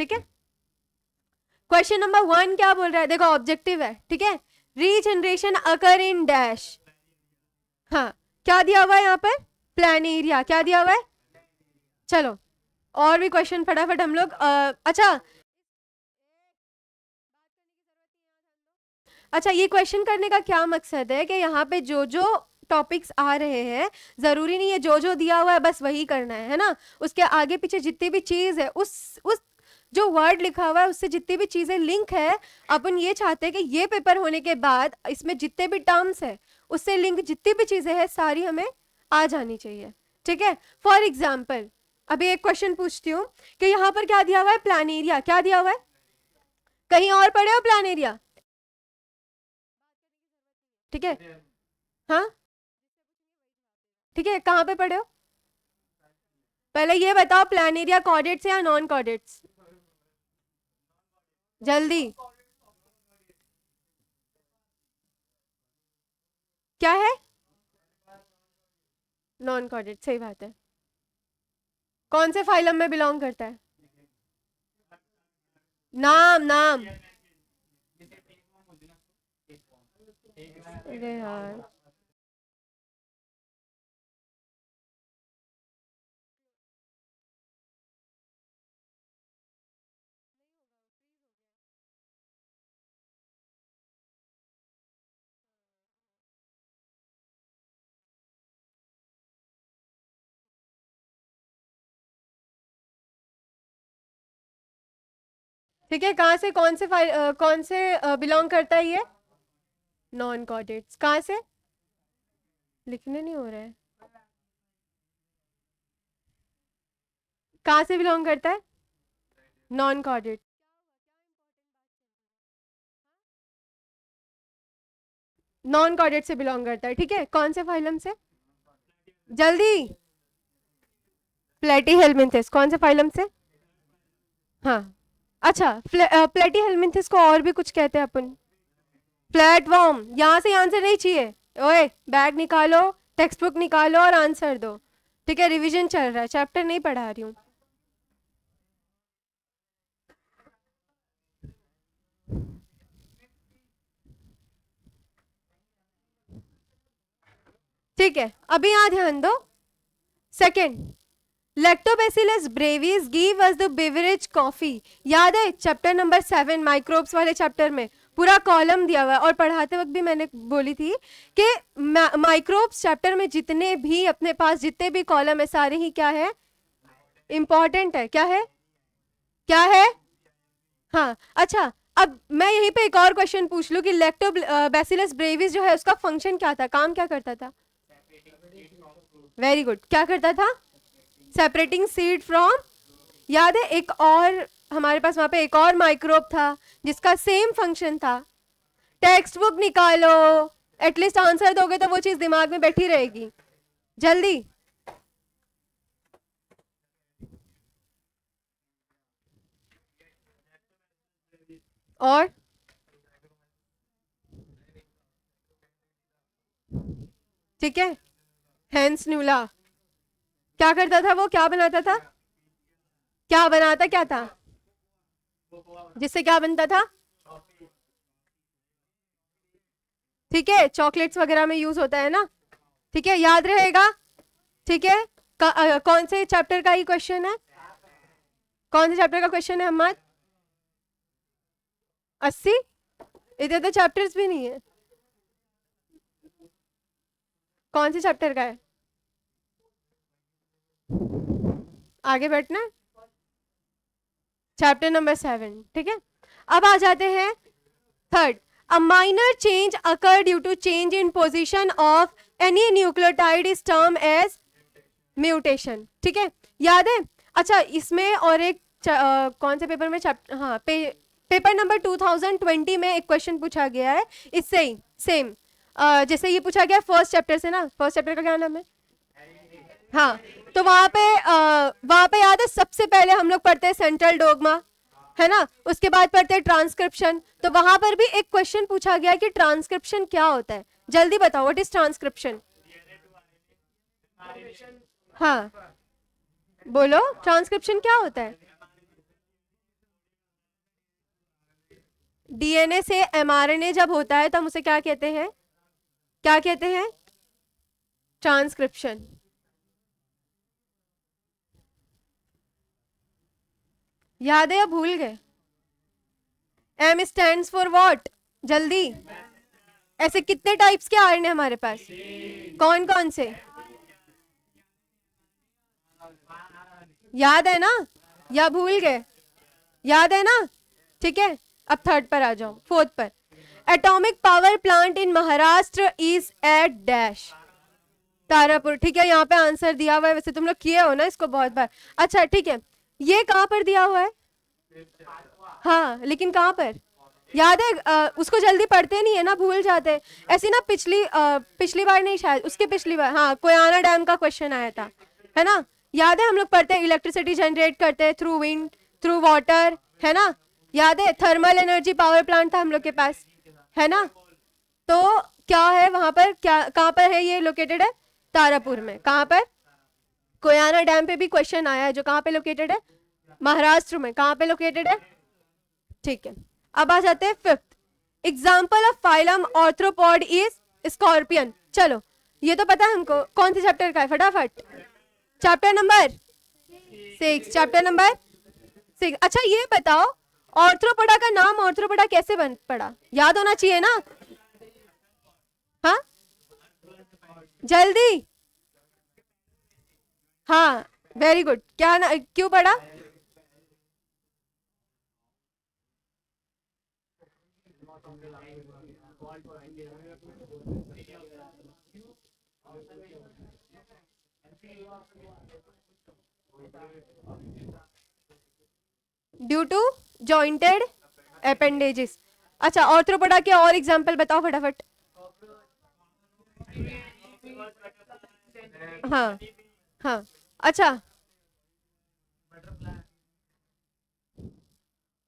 ठीक है। Question number 1 क्या बोल रहा है, देखो ऑब्जेक्टिव है, ठीक है। रीजनरेशन अकर इन डैश, हाँ क्या दिया हुआ है यहाँ पर, प्लान एरिया, क्या दिया हुआ है। चलो और भी क्वेश्चन फटाफट हम लोग अच्छा ये क्वेश्चन करने का क्या मकसद है कि यहाँ पे जो जो टॉपिक्स आ रहे हैं, जरूरी नहीं है जो जो दिया हुआ है बस वही करना है ना। उसके आगे पीछे जितनी भी चीज है, उस जो वर्ड लिखा हुआ है उससे जितनी भी चीजें लिंक है, अपन ये चाहते हैं कि ये पेपर होने के बाद इसमें जितने भी टर्म्स है उससे लिंक जितनी भी चीजें हैं सारी हमें आ जानी चाहिए, ठीक है। फॉर एग्जाम्पल अभी एक क्वेश्चन पूछती हूँ कि यहाँ पर क्या दिया हुआ है, प्लान एरिया, क्या दिया हुआ है, कहीं और पढ़े हो प्लान एरिया, ठीक है। हाँ ठीक है, कहाँ पे पढ़े हो, पहले ये बताओ प्लान एरिया कॉर्डिनेट्स या नॉन कॉर्डिनेट्स, जल्दी, क्या है, नॉन कॉर्डिनेट, सही बात है। कौन से फाइलम में बिलोंग करता है, नाम नाम, अरे यार ठीक है, कहाँ से कौन से फाइल कौन से बिलोंग करता है ये, नॉन कॉर्डिनेट्स, कहाँ से, लिखने नहीं हो रहा है, कहाँ से बिलोंग करता है, नॉन कॉर्डिनेट, नॉन कॉर्डिनेट से बिलोंग करता है, ठीक है। कौन से फाइलम से, जल्दी, प्लेटीहेल्मिन्थेस, कौन से फाइलम से, हाँ अच्छा प्लेटीहेल्मिन्थेस को और भी कुछ कहते हैं अपन, प्लेटफॉर्म, यहां से आंसर नहीं चाहिए, ओए बैग निकालो, टेक्स्ट बुक निकालो और आंसर दो, ठीक है। रिवीजन चल रहा है, चैप्टर नहीं पढ़ा रही हूँ। ठीक है, अभी यहाँ ध्यान दो। Second, lactobacillus Brevis give us the beverage coffee, याद है चैप्टर नंबर 7 माइक्रोब्स वाले चैप्टर में पूरा कॉलम दिया हुआ है, और पढ़ाते वक्त भी मैंने बोली थी कि माइक्रोब्स चैप्टर में जितने भी अपने पास जितने भी कॉलम है सारे ही क्या है, इंपॉर्टेंट है, क्या है, क्या है, हाँ अच्छा। अब मैं यहीं पे एक और क्वेश्चन पूछ लूं कि लैक्टोबैसिलस ब्रेविस जो है उसका फंक्शन क्या था, काम क्या करता था, वेरी गुड, क्या करता था, सेपरेटिंग सीड फ्रॉम, याद है एक और हमारे पास वहां पे एक और माइक्रोब था जिसका सेम फंक्शन था, टेक्स्ट बुक निकालो, एटलीस्ट आंसर दोगे तो वो चीज दिमाग में बैठी रहेगी, जल्दी, और ठीक है, हेंस न्यूला, क्या करता था वो, क्या बनाता था, क्या बनाता क्या था, जिससे क्या बनता था, ठीक है चॉकलेट्स वगैरह में यूज होता है ना, ठीक है याद रहेगा, ठीक है। कौन से चैप्टर का ये क्वेश्चन है, कौन से चैप्टर का क्वेश्चन है अहमद, 80, इधर तो चैप्टर्स भी नहीं है, कौन से चैप्टर का है, आगे बैठना, चैप्टर नंबर 7, ठीक है। अब आ जाते हैं third, a minor change occur due to change in position of any nucleotide is term as mutation, ठीक है याद है। अच्छा इसमें और एक कौन से पेपर में चैप्टर, हाँ पेपर नंबर 2020 में एक क्वेश्चन पूछा गया है इससे ही सेम, जैसे ये पूछा गया फर्स्ट चैप्टर से ना, फर्स्ट चैप्टर का क्या नाम है, हाँ तो वहां पे याद है सबसे पहले हम लोग पढ़ते हैं सेंट्रल डोगमा, है ना, उसके बाद पढ़ते हैं ट्रांसक्रिप्शन, तो वहां पर भी एक क्वेश्चन पूछा गया कि ट्रांसक्रिप्शन क्या होता है, जल्दी बताओ व्हाट इज ट्रांसक्रिप्शन, हाँ बोलो ट्रांसक्रिप्शन क्या होता है, डीएनए से एमआरएनए जब होता है तब उसे क्या कहते हैं, क्या कहते हैं, ट्रांसक्रिप्शन। याद है या भूल गए? एम स्टैंड्स फॉर व्हाट, जल्दी। ऐसे कितने टाइप्स के आरएनए हमारे पास, कौन कौन से, याद है ना या भूल गए? याद है ना, ठीक है। अब थर्ड पर आ जाओ, फोर्थ पर। Atomic power plant in Maharashtra is at dash, Tarapur. ठीक है, यहाँ पे आंसर दिया हुआ है, वैसे तुम लोग किए हो ना इसको बहुत बार। अच्छा ठीक है, ये कहाँ पर दिया हुआ है? हाँ लेकिन कहाँ पर, याद है? उसको जल्दी पढ़ते नहीं है ना, भूल जाते हैं ऐसे ना। पिछली बार नहीं, शायद उसके पिछली बार, हाँ, कोयना डैम का क्वेश्चन आया था, है ना? याद है? हम लोग पढ़ते हैं इलेक्ट्रिसिटी जनरेट करते हैं थ्रू विंड, थ्रू वाटर, है ना? याद है? थर्मल एनर्जी पावर प्लांट था हम लोग के पास, है ना? तो क्या है वहां पर, क्या कहाँ पर है ये लोकेटेड है? तारापुर में। कहाँ पर? कोयना डैम पे भी क्वेश्चन आया है, जो कहाँ पे लोकेटेड है? महाराष्ट्र में। कहाँ पे लोकेटेड है? ठीक है, अब आ जाते हैं fifth. Example of phylum ऑर्थ्रोपॉड is scorpion. चलो ये तो पता है हमको, कौन से चैप्टर का है, फटाफट। Chapter number 6, chapter number 6। अच्छा ये बताओ, ऑर्थ्रोपोडा का नाम ऑर्थ्रोपोडा कैसे बन पड़ा, याद होना चाहिए ना? हाँ जल्दी, हाँ वेरी गुड। क्या ना, क्यों पढ़ा? Due to jointed appendages. अच्छा ऑर्थ्रोपोडा के और एग्जांपल बताओ फटाफट। हाँ हाँ, अच्छा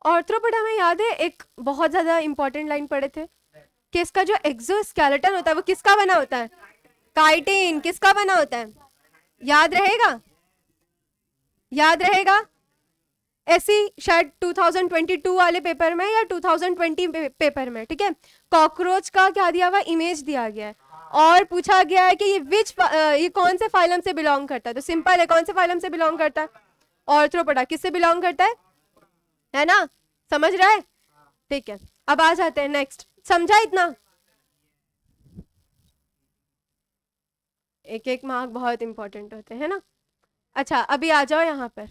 ऑर्थ्रोपोडा में याद है एक बहुत ज्यादा इंपॉर्टेंट लाइन पढ़े थे कि इसका जो एक्सोस्केलेटन होता है वो किसका बना होता है? काइटिन। किसका बना होता है? याद रहेगा, याद रहेगा? ऐसी शायद 2022 वाले पेपर में या 2020 पेपर में, ठीक है, कॉकरोच का क्या दिया हुआ, इमेज दिया गया है और पूछा गया है कि ये कौन से फाइलम से बिलोंग करता है। तो सिंपल है, कौन से फाइलम से बिलोंग करता है? ऑर्थ्रोपोडा। किससे बिलोंग करता है ना? समझ रहा है? ठीक है, अब आ जाते हैं नेक्स्ट। समझा इतना? एक एक मार्क बहुत इंपॉर्टेंट होते हैं ना। अच्छा अभी आ जाओ यहाँ पर।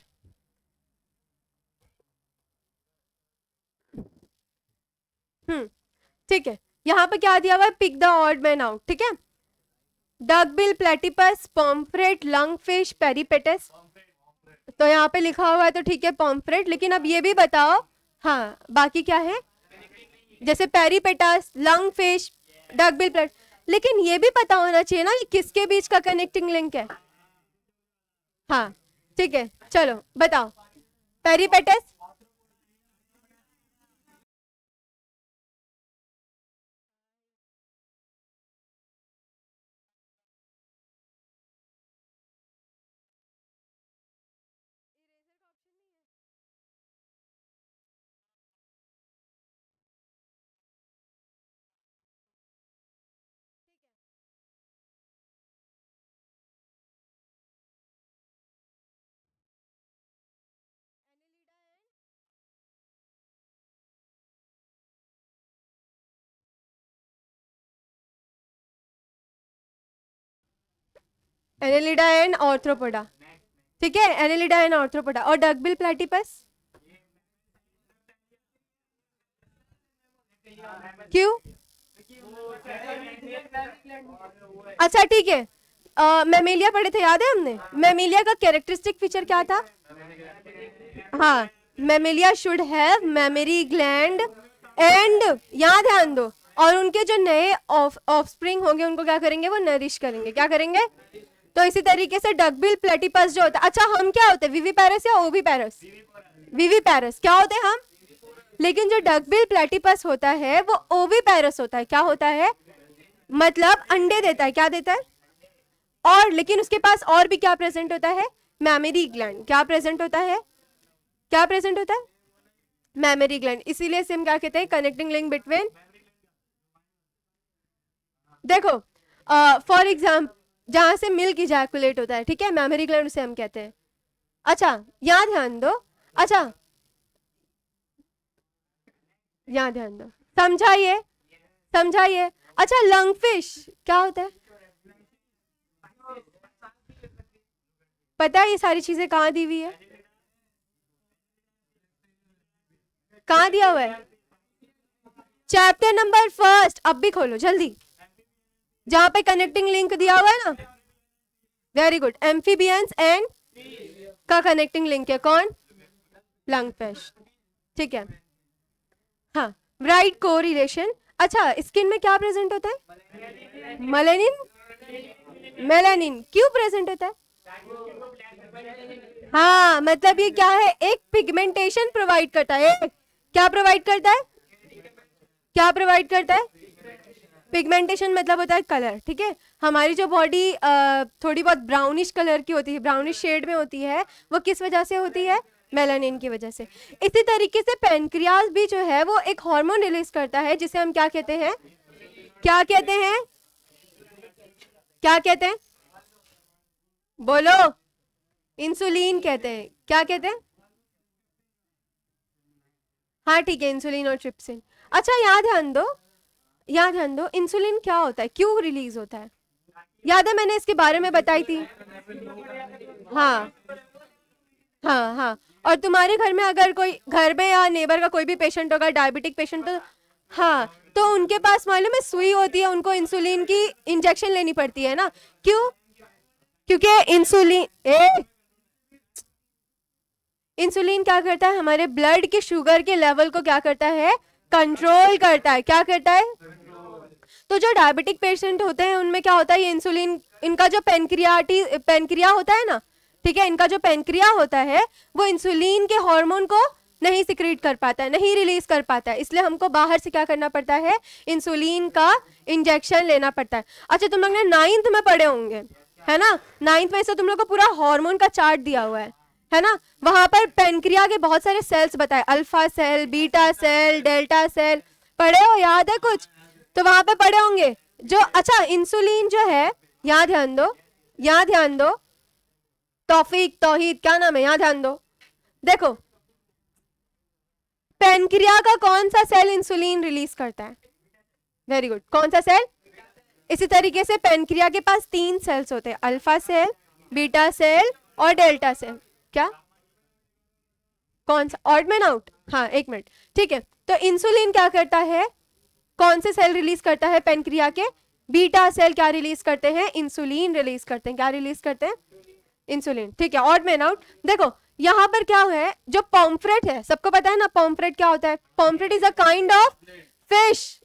ठीक है, यहाँ पे क्या दिया हुआ है, pick the odd man out. ठीक है, duckbill, platypus, pomfret, lungfish, peripatus. तो यहाँ पे लिखा हुआ है तो ठीक है पॉम्फ्रेट, लेकिन अब ये भी बताओ, हाँ बाकी क्या है, जैसे पेरिपेटस, लंगफिश, डकबिल, प्लेट। लेकिन ये भी पता होना चाहिए ना कि किसके बीच का कनेक्टिंग लिंक है। हाँ ठीक है, चलो बताओ। पेरिपेटस, एनेलिडा एंड ऑर्थ्रोपोडा। ठीक है, एनेलिडा एंड ऑर्थ्रोपोडा। और डकबिल प्लेटिपस क्यों? अच्छा ठीक है, मेमेलिया पढ़े थे, याद है हमने? मेमेलिया का कैरेक्टरिस्टिक फीचर क्या था? हाँ, Mammalia should have memory gland and, यहाँ ध्यान दो, और उनके जो नए ऑफस्प्रिंग होंगे उनको क्या करेंगे, वो नरिश करेंगे। क्या करेंगे? तो इसी तरीके से डकबिल प्लेटिपस जो होता है, अच्छा हम क्या होते हैं, विविपैरस या ओविपैरस? विविपैरस क्या होते हैं हम? लेकिन जो डकबिल प्लेटिपस होता है वो ओविपैरस होता है। क्या होता है? मतलब अंडे देता है। क्या देता है? और लेकिन उसके पास और भी क्या प्रेजेंट होता है? Mammary gland. क्या प्रेजेंट होता है? क्या प्रेजेंट होता है? मैमरी ग्लैंड, इसीलिए से हम क्या कहते हैं कनेक्टिंग लिंक बिटवीन। देखो फॉर एग्जाम्पल जहां से मिल्क इजैकुलेट होता है, ठीक है, मैमरी ग्लैंड उसे हम कहते हैं। अच्छा यहाँ ध्यान दो, अच्छा यहाँ ध्यान दो, समझाइए समझाइए। अच्छा लंगफिश क्या होता है, पता है ये सारी चीजें कहाँ दी हुई है, कहाँ दिया हुआ है, चैप्टर नंबर फर्स्ट, अब भी खोलो जल्दी, जहां पे कनेक्टिंग लिंक दिया हुआ है ना। वेरी गुड, एम्फीबियंस एंड का कनेक्टिंग लिंक है कौन, लंगफिश, ठीक है। हाँ राइट, को रिलेशन। अच्छा स्किन में क्या प्रेजेंट होता है, मेलेनिन, मेलानिन क्यों प्रेजेंट होता है, हाँ मतलब ये क्या है, एक पिगमेंटेशन प्रोवाइड करता है, क्या प्रोवाइड करता है, क्या प्रोवाइड करता है, पिगमेंटेशन मतलब होता है कलर, ठीक है। हमारी जो बॉडी थोड़ी बहुत ब्राउनिश कलर की होती है, ब्राउनिश शेड में होती है, वो किस वजह से होती है, मेलानिन की वजह से। इसी तरीके से पेनक्रियाज भी जो है वो एक हार्मोन रिलीज करता है जिसे हम क्या कहते हैं, क्या कहते हैं, क्या कहते हैं, बोलो, इंसुलिन कहते हैं, क्या कहते हैं, हाँ ठीक है, इंसुलिन और ट्रिप्सिन। अच्छा यहाँ ध्यान दो, यहाँ ध्यान दो, इंसुलिन क्या होता है, क्यों रिलीज होता है, याद है मैंने इसके बारे में बताई थी। हाँ हाँ हाँ, और तुम्हारे घर में अगर कोई घर में या नेबर का कोई भी पेशेंट होगा डायबिटिक पेशेंट, तो हाँ तो उनके पास मालूम है सुई होती है, उनको इंसुलिन की इंजेक्शन लेनी पड़ती है ना, क्यों, क्योंकि इंसुलिन इंसुलिन क्या करता है, हमारे ब्लड के शुगर के लेवल को क्या करता है, कंट्रोल करता है, क्या करता है। तो जो डायबिटिक पेशेंट होते हैं उनमें क्या होता है, ये इंसुलिन, इनका जो पेनक्रिया होता है ना, ठीक है, इनका जो पेनक्रिया होता है वो इंसुलिन के हार्मोन को नहीं सिक्रीट कर पाता है, नहीं रिलीज कर पाता है, इसलिए हमको बाहर से क्या करना पड़ता है, इंसुलिन का इंजेक्शन लेना पड़ता है। अच्छा तुम लोग ने 9th में पढ़े होंगे, है ना, 9th में से तुम लोग को पूरा हार्मोन का चार्ट दिया हुआ है ना, वहां पर पेनक्रिया के बहुत सारे सेल्स बताए, alpha cell, beta cell, delta cell, पढ़े हो, याद है कुछ, तो वहां पे पढ़े होंगे जो। अच्छा इंसुलिन जो है, यहाँ ध्यान दो, यहाँ ध्यान दो, तौफीक तौहीद क्या नाम है, यहाँ ध्यान दो, देखो पेनक्रिया का कौन सा सेल इंसुलिन रिलीज करता है, वेरी गुड, कौन सा सेल। इसी तरीके से पेनक्रिया के पास 3 सेल्स होते हैं, अल्फा सेल, बीटा सेल और डेल्टा सेल, क्या, कौन सा, ऑड मैन आउट, हाँ एक मिनट, ठीक है। तो इंसुलिन क्या करता है, कौन से सेल रिलीज करता है पेनक्रिया के, बीटा सेल क्या रिलीज करते हैं, इंसुलिन रिलीज करते हैं, क्या रिलीज करते हैं, इंसुलिन, ठीक है, ऑड मैन आउट। देखो यहाँ पर क्या है, जो पॉम्फ्रेट है, सबको पता है ना पॉम्फ्रेट क्या होता है, pomfret is a kind of fish,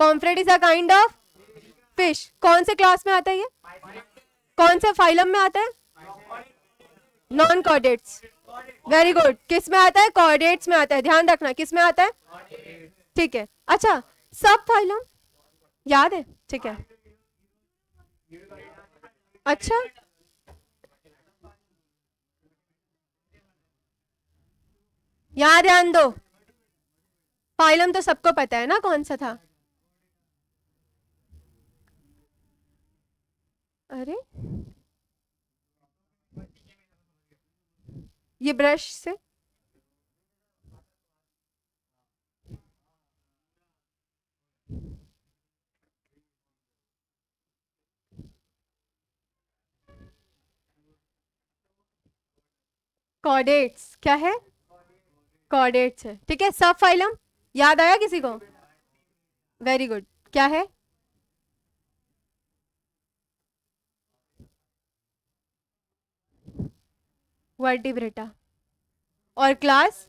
pomfret is a kind of fish, कौन से क्लास में आता है ये, कौन से फाइलम में आता है, नॉन कॉर्डेट्स, वेरी गुड, किस में आता है, कॉर्डेट्स में आता है, ध्यान रखना किस में आता है, ठीक है। अच्छा सब फाइलम याद है, ठीक है, अच्छा यहाँ ध्यान दो, फाइलम तो सबको पता है ना कौन सा था, अरे ये ब्रश से, कॉर्डेट्स क्या है, कॉर्डेट्स है, ठीक है, सब फाइलम याद आया किसी को, वेरी गुड, क्या है, वर्टिब्रेटा, और क्लास,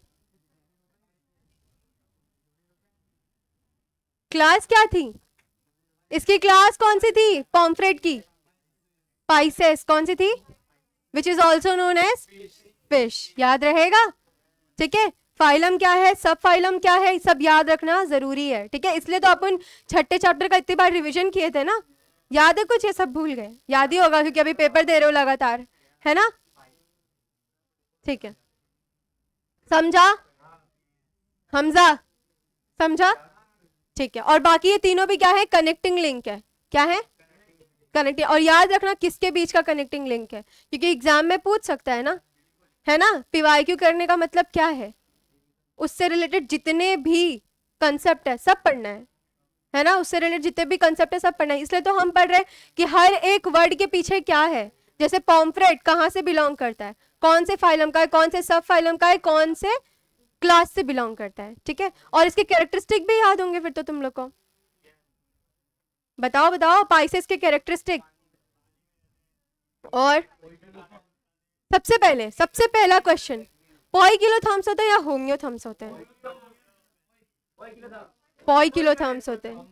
क्लास क्या थी, इसकी क्लास कौन सी थी, पॉम्फ्रेट की, पाइसेस, कौन सी थी, which is also known as fish, याद रहेगा, ठीक है। फाइलम क्या है, सब फाइलम क्या है, सब याद रखना जरूरी है, ठीक है, इसलिए तो अपन छठे चैप्टर का इतनी बार रिवीजन किए थे ना, याद है कुछ, ये सब भूल गए, याद ही होगा क्योंकि अभी पेपर दे रहे हो लगातार, है ना, ठीक है, समझा, हमजा, समझा? ठीक है, और बाकी ये तीनों भी क्या है, कनेक्टिंग लिंक है। क्या है? कनेक्टिंग। और याद रखना किसके बीच का कनेक्टिंग लिंक है, क्योंकि एग्जाम में पूछ सकता है ना। पीवाईक्यू करने का मतलब क्या उससे रिलेटेड जितने भी कंसेप्ट है सब पढ़ना है ना। उससे रिलेटेड जितने भी कंसेप्ट है सब पढ़ना है। इसलिए तो हम पढ़ रहे हैं कि हर एक वर्ड के पीछे क्या है। जैसे पॉम्फ्रेट कहाँ से बिलोंग करता है, कौन से फाइलम का है, कौन से सब फाइलम का है, कौन से क्लास से बिलोंग करता है। ठीक है, और इसके कैरेक्टरिस्टिक भी याद होंगे फिर तो तुम लोग को। बताओ बताओ पाइसेस के कैरेक्टरिस्टिक। और सबसे पहला क्वेश्चन, पॉइकिलोथर्म्स होते हैं या होम्योथर्म्स होते हैं? पॉइकिलोथर्म्स होते हैं।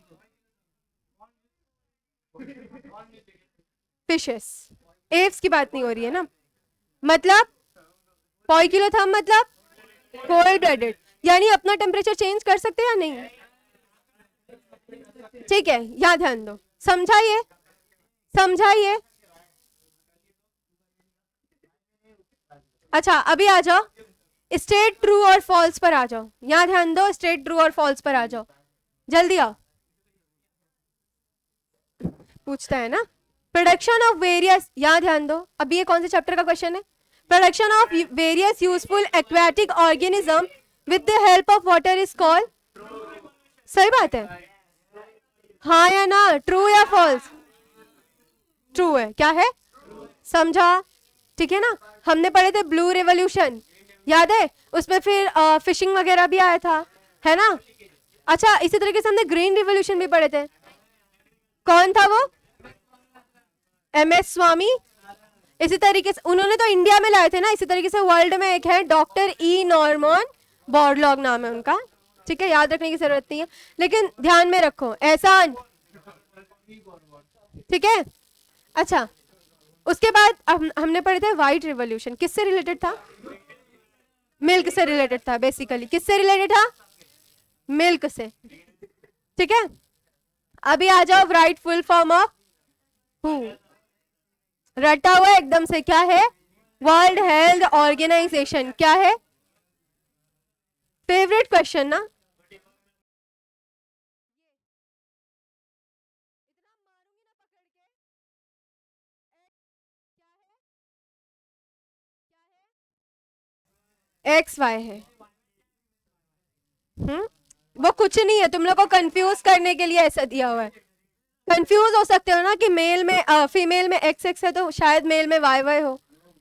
फिशेस, एव्स की बात नहीं हो रही है ना। मतलब पॉइकिलोथर्म मतलब कोल्ड ब्लडेड, यानी अपना टेम्परेचर चेंज कर सकते हैं या नहीं? ठीक है, यहाँ ध्यान दो, समझाइए समझाइए। अच्छा अभी आ जाओ, स्टेट ट्रू और फॉल्स पर आ जाओ। यहाँ ध्यान दो, स्टेट ट्रू और फॉल्स पर आ जाओ, जल्दी आओ। पूछता है ना, प्रोडक्शन ऑफ वेरियस, यहाँ ध्यान दो। अभी ये कौन से चैप्टर का क्वेश्चन है? Production of various useful aquatic organism with the help of water is called. सही बात है, हाँ या ना, ट्रू या फॉल्स? ट्रू है, क्या है? समझा? ठीक है ना। हमने पढ़े थे ब्लू रेवोल्यूशन, याद है? उसमें फिर फिशिंग वगैरह भी आया था, है ना। अच्छा इसी तरीके से हमने ग्रीन रिवोल्यूशन भी पढ़े थे। कौन था वो? MS स्वामी। इसी तरीके से उन्होंने तो इंडिया में लाए थे ना। इसी तरीके से वर्ल्ड में एक है डॉक्टर ई नॉर्मन बोरलॉग, नाम है उनका। ठीक है, याद रखने की जरूरत नहीं है, लेकिन ध्यान में रखो एहसान। ठीक है, अच्छा उसके बाद हमने पढ़े थे व्हाइट रिवॉल्यूशन, किससे रिलेटेड था? मिल्क से रिलेटेड था। बेसिकली किससे रिलेटेड था? मिल्क से। ठीक है, अभी आ जाओ राइट फुल फॉर्म ऑफ हु। रटा हुआ एकदम से, क्या है? World Health Organization. क्या है? फेवरेट क्वेश्चन ना। XY है। वो कुछ नहीं है, तुम लोग को कंफ्यूज करने के लिए ऐसा दिया हुआ है। कंफ्यूज हो सकते हो ना कि मेल में फीमेल में XX है तो शायद मेल में YY हो,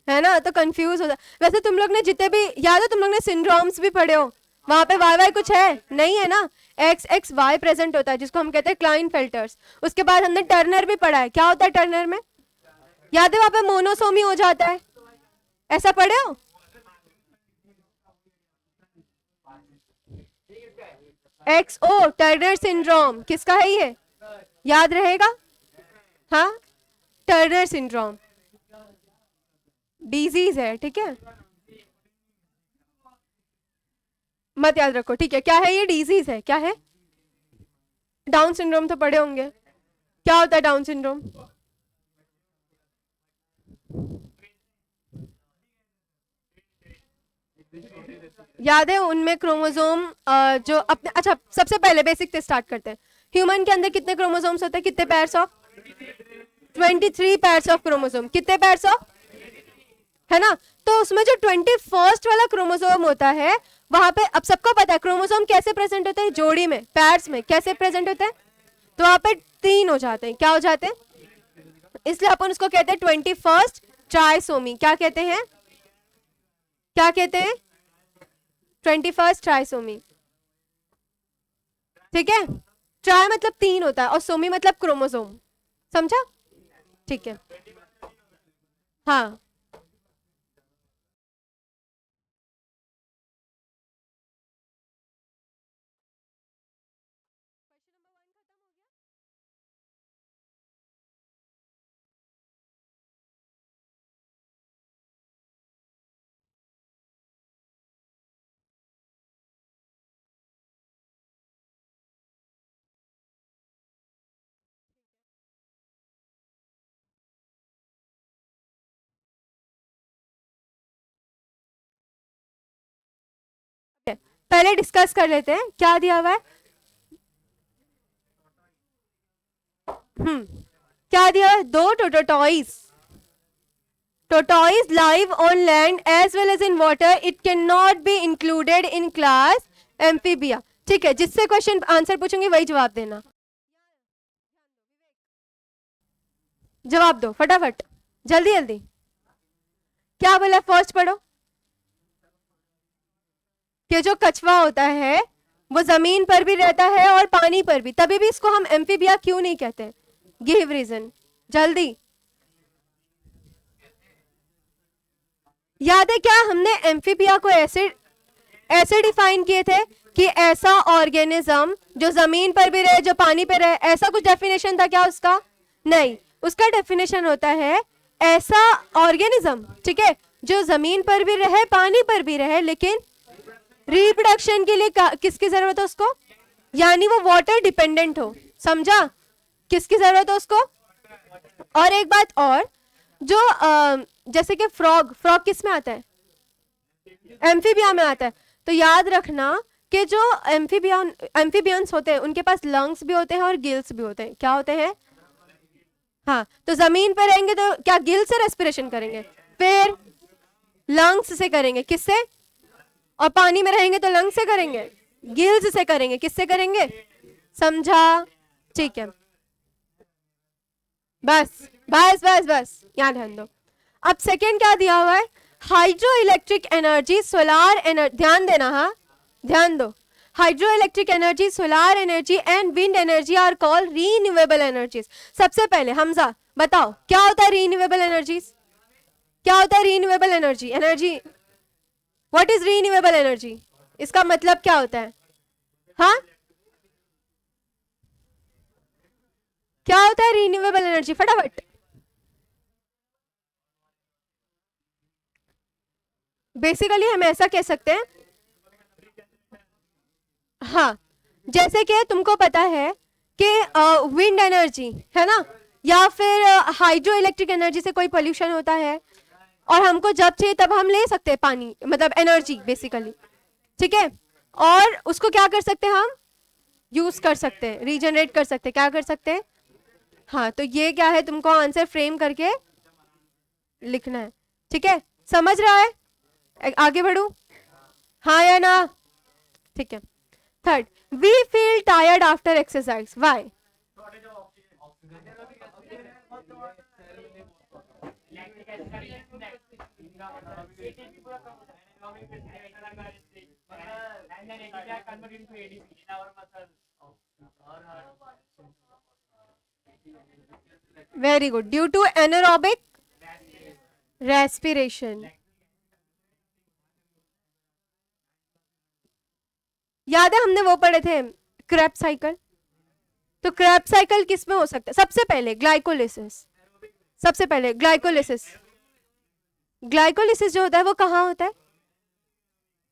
है ना, तो कंफ्यूज हो वैसे तुम लोग ने जितने भी याद है, तुम लोग ने सिंड्रोम्स भी पढ़े हो, वहां पे YY कुछ है नहीं है ना। XXY प्रेजेंट होता है जिसको हम कहते हैं क्लाइनफेल्टर्स। उसके बाद हमने टर्नर भी पढ़ा है, क्या होता है टर्नर में? याद है वहां पे मोनोसोमी हो जाता है, ऐसा पढ़े हो? XO टर्नर सिंड्रोम, किसका है ये? याद रहेगा? हाँ, टर्नर सिंड्रोम डिजीज है। ठीक है, मत याद रखो। ठीक है, क्या है ये? डिजीज है। क्या है? डाउन सिंड्रोम तो पढ़े होंगे, क्या होता है डाउन सिंड्रोम? याद है उनमें क्रोमोसोम जो अपने, अच्छा सबसे पहले बेसिक से स्टार्ट करते हैं। ह्यूमन के अंदर कितने क्रोमोसोम्स होते हैं? कितने pairs of? 23 pairs of chromosome. कितने पैर्स ऑफ? है ना। तो उसमें जो 21st वाला क्रोमोसोम होता है, वहां पे अब सबको पता है क्रोमोसोम कैसे प्रेजेंट होते हैं, जोड़ी में, पैर्स में कैसे प्रेजेंट होते हैं? तो वहां पे 3 हो जाते हैं। क्या हो जाते हैं? इसलिए अपन उसको कहते हैं 21st ट्राइसोमी। क्या कहते हैं? क्या कहते हैं? 21st trisomy. ठीक है, ट्राई मतलब 3 होता है और सोमी मतलब क्रोमोसोम। समझा? ठीक है, हाँ। पहले डिस्कस कर लेते हैं क्या दिया हुआ है। क्या दिया है? 2 tortoise live on land as well as in water. It cannot be included in class amphibia. ठीक है, जिससे क्वेश्चन आंसर पूछूंगी वही जवाब देना। जवाब दो फटाफट, जल्दी जल्दी। क्या बोला? फर्स्ट पढ़ो। कि जो कछुआ होता है वो जमीन पर भी रहता है और पानी पर भी, तभी भी इसको हम एम्फीबिया क्यों नहीं कहते? गिव रीजन, जल्दी। याद है क्या हमने एम्फीबिया को ऐसे डिफाइन किए थे कि ऐसा ऑर्गेनिज्म जो जमीन पर भी रहे, जो पानी पर रहे, ऐसा कुछ डेफिनेशन था क्या उसका? नहीं, उसका डेफिनेशन होता है ऐसा ऑर्गेनिज्म, ठीक है, जो जमीन पर भी रहे पानी पर भी रहे, लेकिन रिप्रोडक्शन के लिए किसकी जरूरत है उसको? यानी वो वाटर डिपेंडेंट हो। समझा? किसकी जरूरत है उसको? और एक बात और, जो जैसे कि फ्रॉग किस में आता है? एम्फीबिया में आता है। तो याद रखना कि जो एम्फीबियंस होते हैं उनके पास लंग्स भी होते हैं और गिल्स भी होते हैं। क्या होते हैं? हाँ, तो जमीन पर रहेंगे तो क्या गिल से रेस्पिरेशन करेंगे? फिर लंग्स से करेंगे। किससे? और पानी में रहेंगे तो लंग्स से करेंगे, गिल्स से करेंगे। किससे करेंगे? समझा? ठीक है, बस बस बस बस, यहाँ ध्यान दो। अब सेकेंड क्या दिया हुआ है? Hydro electric energy, solar energy. ध्यान देना, हाँ ध्यान दो। Hydro electric energy, solar energy and wind energy are called renewable energies. सबसे पहले हमजा बताओ क्या होता है रीन्यूएबल एनर्जीज? क्या होता है renewable energy? What is renewable energy? इसका मतलब क्या होता है? हाँ, क्या होता है रीन्यूएबल एनर्जी? फटाफट। बेसिकली हम ऐसा कह सकते हैं, हाँ, जैसे कि तुमको पता है कि विंड एनर्जी है ना, या फिर हाइड्रो इलेक्ट्रिक एनर्जी से कोई पोल्यूशन होता है और हमको जब चाहिए तब हम ले सकते हैं पानी, मतलब एनर्जी बेसिकली, ठीक है, और उसको क्या कर सकते हैं? हम यूज कर सकते हैं, रीजनरेट कर सकते हैं। क्या कर सकते हैं? हाँ, तो ये क्या है, तुमको आंसर फ्रेम करके लिखना है, ठीक है? समझ रहा है? आगे बढ़ू, हाँ या ना? ठीक है। Third, we feel tired after exercise, why? Very good, due to anaerobic respiration. याद है हमने वो पढ़े थे क्रेब्स साइकिल? तो क्रेब्स साइकिल किस में हो सकता है? सबसे पहले ग्लाइकोलिसिस। सबसे पहले ग्लाइकोलिसिस जो होता है वो कहाँ होता है?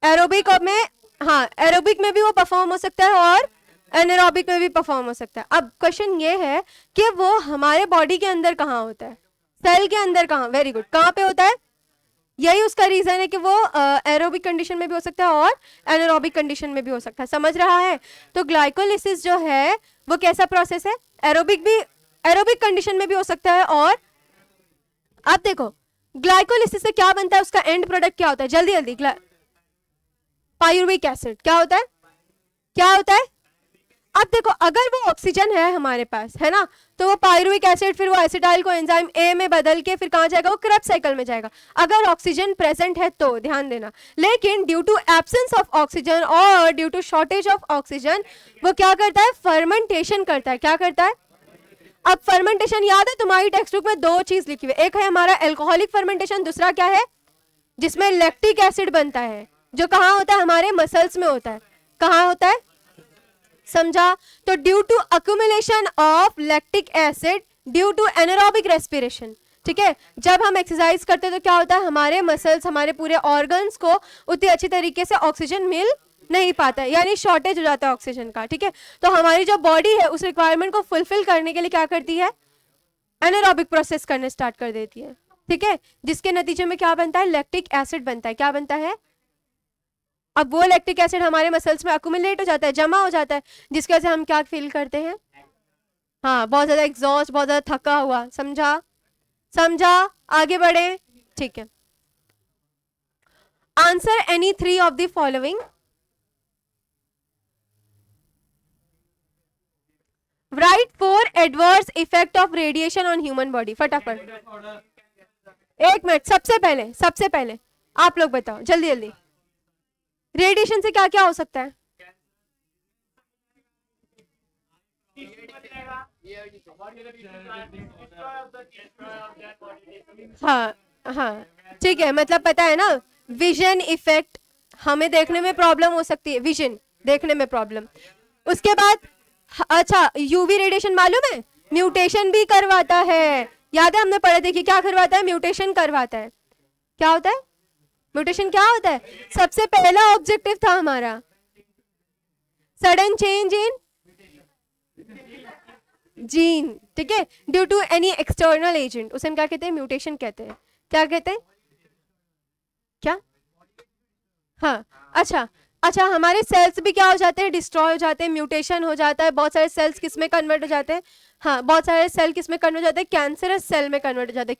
एरोबिक में, हाँ, एरोबिक में भी वो परफॉर्म हो सकता है और एनारोबिक में भी परफॉर्म हो सकता है। अब क्वेश्चन ये है कि वो हमारे बॉडी के अंदर कहाँ होता है? सेल के अंदर कहाँ? वेरी गुड, कहाँ पे होता है? यही उसका रीजन है कि वो एरोबिक कंडीशन में भी हो सकता है और एनारोबिक कंडीशन में भी हो सकता है। समझ रहा है? तो ग्लाइकोलिसिस जो है वो कैसा प्रोसेस है? एरोबिक कंडीशन में भी हो सकता है। और अब देखो ग्लाइकोलिसिस से क्या बनता है, उसका एंड प्रोडक्ट क्या होता है? जल्दी जल्दी, पायरुविक एसिड। क्या होता है? क्या होता है? अब देखो अगर वो ऑक्सीजन है हमारे पास, है ना, तो वो पायरुविक एसिड फिर वो एसिटाइल को एंजाइम ए में बदल के फिर कहां जाएगा? वो क्रेब्स साइकिल में जाएगा, अगर ऑक्सीजन प्रेजेंट है तो। ध्यान देना, लेकिन due to absence of oxygen और due to shortage of oxygen वो क्या करता है? फर्मेंटेशन करता है। क्या करता है? अब फर्मेंटेशन याद है तुम्हारी टेक्स्ट बुक में 2 चीज लिखी हुई, एक है हमारा एल्कोहलिक फर्मेंटेशन, दूसरा क्या है? जिसमें लैक्टिक एसिड बनता है, जो कहां होता है? हमारे मसल्स में होता है। कहां होता है? समझा? तो due to accumulation of lactic acid due to anaerobic respiration, ठीक है, जब हम एक्सरसाइज करते हैं तो क्या होता है? हमारे मसल्स, हमारे पूरे ऑर्गन्स को उतनी अच्छी तरीके से ऑक्सीजन मिल नहीं पाता है, यानी शॉर्टेज हो जाता है ऑक्सीजन का, ठीक है। तो हमारी जो बॉडी है उस रिक्वायरमेंट को फुलफिल करने के लिए क्या करती है? एनारोबिक प्रोसेस करने स्टार्ट कर देती है, ठीक है, जिसके नतीजे में क्या बनता है? लैक्टिक एसिड बनता है। क्या बनता है? अब वो लैक्टिक एसिड हमारे मसल्स में अक्यूमुलेट हो जाता है, जमा हो जाता है, जिसकी वजह से हम क्या फील करते हैं? हाँ, बहुत ज्यादा एग्जॉस्ट, बहुत ज्यादा थका हुआ। समझा? समझा? आगे बढ़े। ठीक है, answer any 3 of the following. Right 4 adverse effect of radiation on human body. फटाफट, 1 मिनट। सबसे पहले आप लोग बताओ जल्दी जल्दी, रेडिएशन से क्या क्या हो सकता है? हाँ हाँ, ठीक है, मतलब पता है ना, विजन इफेक्ट, हमें देखने में प्रॉब्लम हो सकती है, विजन देखने में प्रॉब्लम। उसके बाद अच्छा, यूवी रेडिएशन मालूम है म्यूटेशन भी करवाता है। याद है हमने पढ़े थे कि क्या करवाता है? म्यूटेशन करवाता है। क्या होता है म्यूटेशन? क्या होता है? सबसे पहला ऑब्जेक्टिव था हमारा सडन चेंज इन जीन, ठीक है, due to any external agent, उसे हम क्या कहते हैं? म्यूटेशन कहते हैं। क्या कहते हैं? क्या? हाँ, अच्छा अच्छा, हमारे सेल्स भी क्या हो जाते हैं? डिस्ट्रॉय हो जाते हैं, म्यूटेशन हो जाता है। बहुत सारे सेल्स किस में कन्वर्ट हो जाते हैं? हाँ, बहुत सारे सेल किस में कन्वर्ट हो जाते हैं? कैंसरस सेल में कन्वर्ट हो जाते हैं।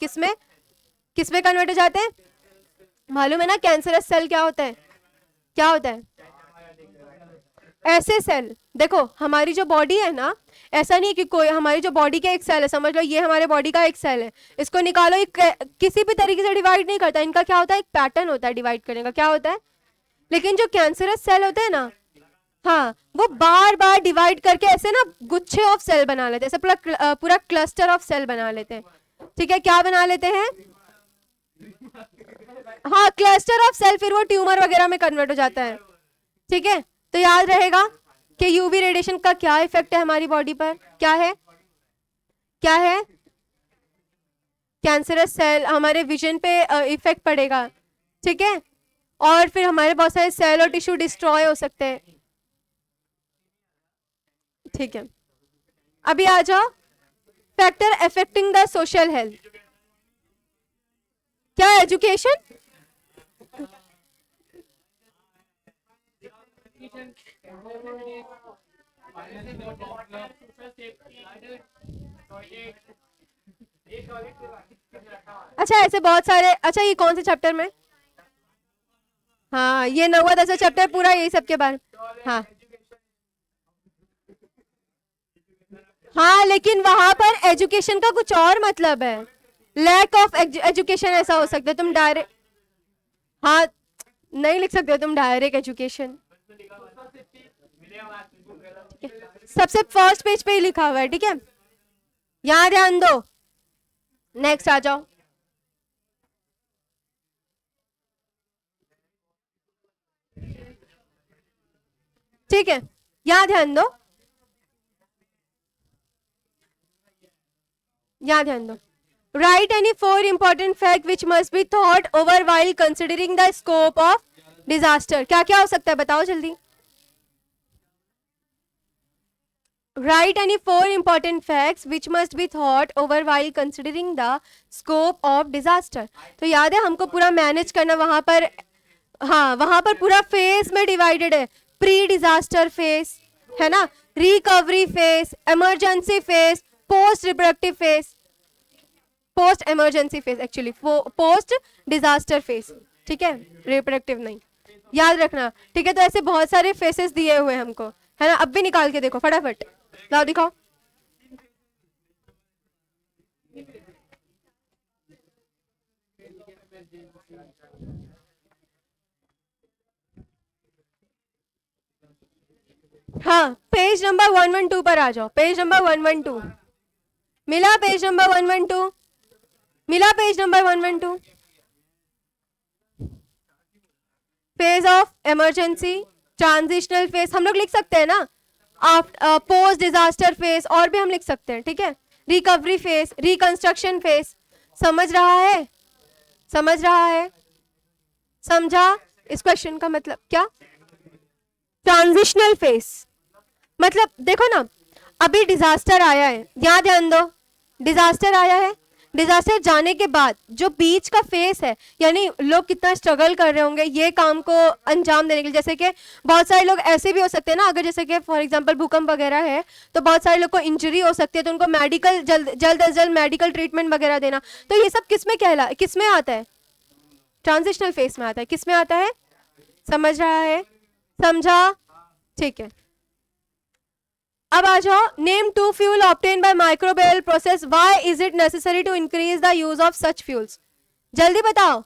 किस में कन्वर्ट हो जाते हैं? मालूम है ना कैंसरस सेल क्या होता है? क्या होता है? ऐसे सेल, देखो हमारी जो बॉडी है ना, ऐसा नहीं कि कोई हमारी जो बॉडी का एक सेल है, समझ लो ये हमारे बॉडी का एक सेल है, इसको निकालो, ये किसी भी तरीके से डिवाइड नहीं करता। इनका क्या होता है? एक पैटर्न होता है डिवाइड करने का। क्या होता है? लेकिन जो कैंसरस सेल होते हैं ना, हाँ, वो बार बार डिवाइड करके ऐसे ना गुच्छे ऑफ सेल बना लेते हैं, ऐसे पूरा क्लस्टर ऑफ सेल बना लेते हैं। ठीक है, क्या बना लेते हैं? हाँ, क्लस्टर ऑफ सेल, फिर वो ट्यूमर वगैरह में कन्वर्ट हो जाता है। ठीक है, तो याद रहेगा कि यूवी रेडिएशन का क्या इफेक्ट है हमारी बॉडी पर? क्या है? क्या है? कैंसरस सेल, हमारे विजन पे इफेक्ट पड़ेगा। ठीक है, और फिर हमारे बहुत सारे सेल और टिश्यू डिस्ट्रॉय हो सकते हैं। ठीक है, अभी आ जाओ, factor affecting the social health. क्या? एजुकेशन। अच्छा, ऐसे बहुत सारे, अच्छा ये कौन से चैप्टर में? हाँ, ये 9वां-10वां चैप्टर पूरा यही सबके बारे। हाँ हाँ, लेकिन वहां पर एजुकेशन का कुछ और मतलब है, लैक ऑफ एजुकेशन ऐसा हो सकता है। तुम डायरेक्ट, हाँ, नहीं लिख सकते हो तुम डायरेक्ट एजुकेशन। सबसे फर्स्ट पेज पे ही लिखा हुआ है, ठीक है, यहां ध्यान दो। नेक्स्ट आ जाओ। ठीक है, यहां ध्यान दो, यहां ध्यान दो। Write any 4 important facts which must be thought over while considering the scope of disaster. क्या क्या हो सकता है बताओ जल्दी। Write any 4 important facts which must be thought over while considering the scope of disaster. तो याद है हमको पूरा मैनेज करना वहां पर, हाँ, वहां पर पूरा फेस में डिवाइडेड है, प्री डिजास्टर फेस है ना, recovery face, emergency face, post reproductive face, post emergency face, actually post disaster face. ठीक है, रिप्रोडक्टिव नहीं, याद रखना। ठीक है, तो ऐसे बहुत सारे फेसेस दिए हुए हैं हमको, है ना। अब भी निकाल के देखो फटाफट, लाओ दिखाओ। हाँ, पेज नंबर 112 पर आ जाओ, पेज नंबर 112 मिला, पेज नंबर 112 मिला, page number 112। Phase of emergency, transitional phase हम लोग लिख सकते हैं ना, पोस्ट डिजास्टर फेज, और भी हम लिख सकते हैं। ठीक है, रिकवरी फेज, रिकंस्ट्रक्शन फेज। समझ रहा है? समझ रहा है? समझा इस क्वेश्चन का मतलब क्या? ट्रांजिशनल फेज मतलब देखो ना, अभी डिजास्टर आया है, यहां ध्यान दो, डिजास्टर आया है, डिजास्टर जाने के बाद जो बीच का फेस है, यानी लोग कितना स्ट्रगल कर रहे होंगे ये काम को अंजाम देने के लिए। जैसे कि बहुत सारे लोग ऐसे भी हो सकते हैं ना, अगर जैसे कि फॉर एग्जांपल भूकंप वगैरह है तो बहुत सारे लोग को इंजरी हो सकती है, तो उनको मेडिकल जल्द से जल्द मेडिकल ट्रीटमेंट वगैरह देना। तो ये सब किसमें आता है? ट्रांजिशनल फेस में आता है। किसमें आता है? समझ रहा है? समझा? ठीक है, अब आ जाओ। Name two fuel obtain by microbial process, why is it necessary to increase the use of such fuels? जल्दी बताओ।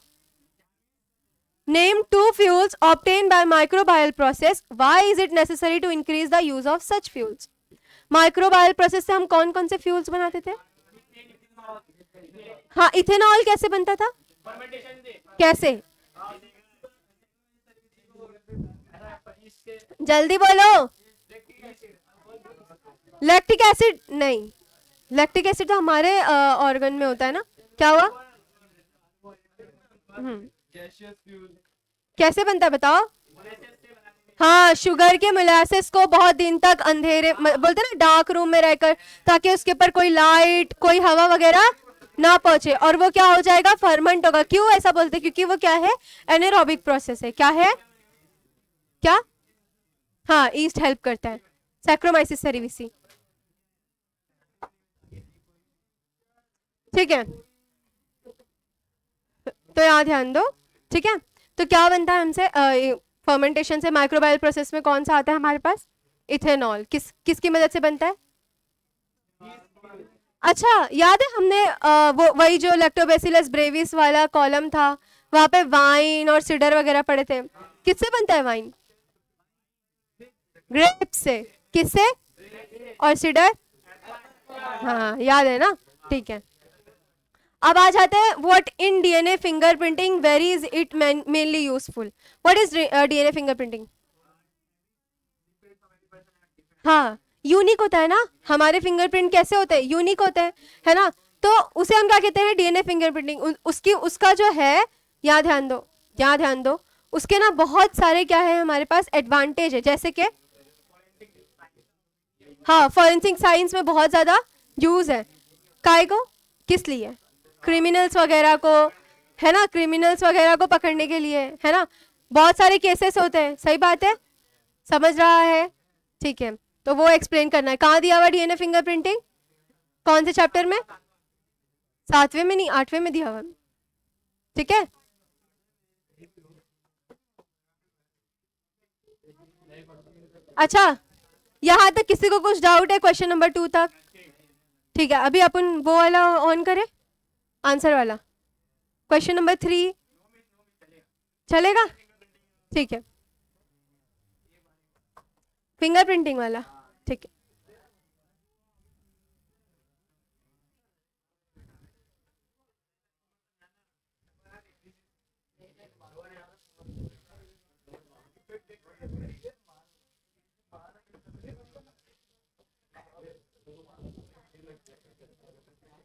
Name two fuels obtain by microbial process, why is it necessary to increase the use of such fuels? Microbial process से हम कौन कौन से fuels बनाते थे? हाँ, इथेनॉल कैसे बनता था? कैसे? जल्दी बोलो। लैक्टिक एसिड नहीं, लैक्टिक एसिड तो हमारे ऑर्गन में होता है ना। क्या हुआ? कैसे बनता है बताओ? हाँ, शुगर के मोलासेस को बहुत दिन तक अंधेरे बोलते हैं ना, डार्क रूम में रहकर, ताकि उसके ऊपर कोई लाइट कोई हवा वगैरह ना पहुंचे, और वो क्या हो जाएगा? फर्मेंट होगा। क्यों ऐसा बोलते हैं? क्योंकि वो क्या है? एनारोबिक प्रोसेस है। क्या है? क्या? हाँ, ईस्ट हेल्प करता है, सैक्रोमाइसिस सेरेविसी। ठीक है, तो यहाँ ध्यान दो। ठीक है, तो क्या बनता है हमसे फर्मेंटेशन से? माइक्रोबायल प्रोसेस में कौन सा आता है हमारे पास? इथेनॉल। किसकी मदद से बनता है? अच्छा, याद है हमने वो वही जो लैक्टोबैसिलस ब्रेविस वाला कॉलम था, वहां पे वाइन और सीडर वगैरह पड़े थे। किससे बनता है वाइन? ग्रेप से। किससे? और सीडर? हाँ, याद है ना। ठीक है, अब आ जाते हैं। What in DNA fingerprinting, where is it mainly useful? What is DNA fingerprinting? हाँ, यूनिक होता है ना। हमारे फिंगरप्रिंट कैसे होते हैं? यूनिक होते हैं, है ना। तो उसे हम क्या कहते हैं? DNA fingerprinting. उसका जो है, यहाँ ध्यान दो, यहाँ ध्यान दो, उसके ना बहुत सारे क्या है हमारे पास एडवांटेज है। जैसे कि हाँ, फॉरेंसिक साइंस में बहुत ज्यादा यूज है। काय को? किस लिए? क्रिमिनल्स वगैरह को, है ना, क्रिमिनल्स वगैरह को पकड़ने के लिए, है ना। बहुत सारे केसेस होते हैं। सही बात है, समझ रहा है? ठीक है, तो वो एक्सप्लेन करना है। कहाँ दिया हुआ डीएनए फिंगरप्रिंटिंग? कौन से चैप्टर में? 7वें में नहीं, 8वें में दिया हुआ। ठीक है, अच्छा, यहां तक किसी को कुछ डाउट है? क्वेश्चन नंबर 2 तक? ठीक है, अभी अपन वो वाला ऑन करें, आंसर वाला। क्वेश्चन नंबर 3 चलेगा? ठीक है, फिंगरप्रिंटिंग वाला। ठीक है,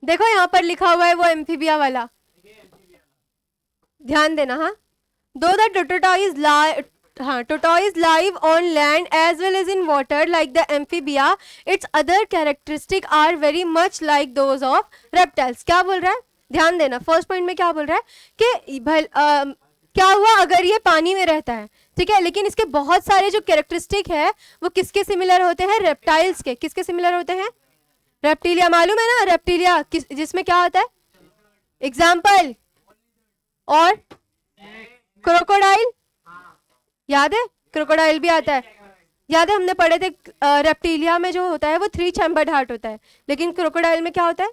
देखो यहाँ पर लिखा हुआ है वो एम्फीबिया वाला, ध्यान देना। हाँ, दो the tortoise live on land as well as in water like the amphibia, its other characteristic are very much like those of reptiles। क्या बोल रहा है? ध्यान देना, फर्स्ट पॉइंट में क्या बोल रहा है कि क्या हुआ अगर ये पानी में रहता है, ठीक है, लेकिन इसके बहुत सारे जो कैरेक्टरिस्टिक है वो किसके सिमिलर होते हैं? रेप्टाइल्स के। किसके सिमिलर होते हैं? रेप्टिलिया, मालूम है ना रेप्टिलिया जिसमें क्या होता है? एग्जाम्पल। और क्रोकोडाइल, याद है? क्रोकोडाइल भी आता है, याद है हमने पढ़े थे। रेप्टिलिया में जो होता है वो 3 चैम्बर्ड हार्ट होता है, लेकिन क्रोकोडाइल में क्या होता है?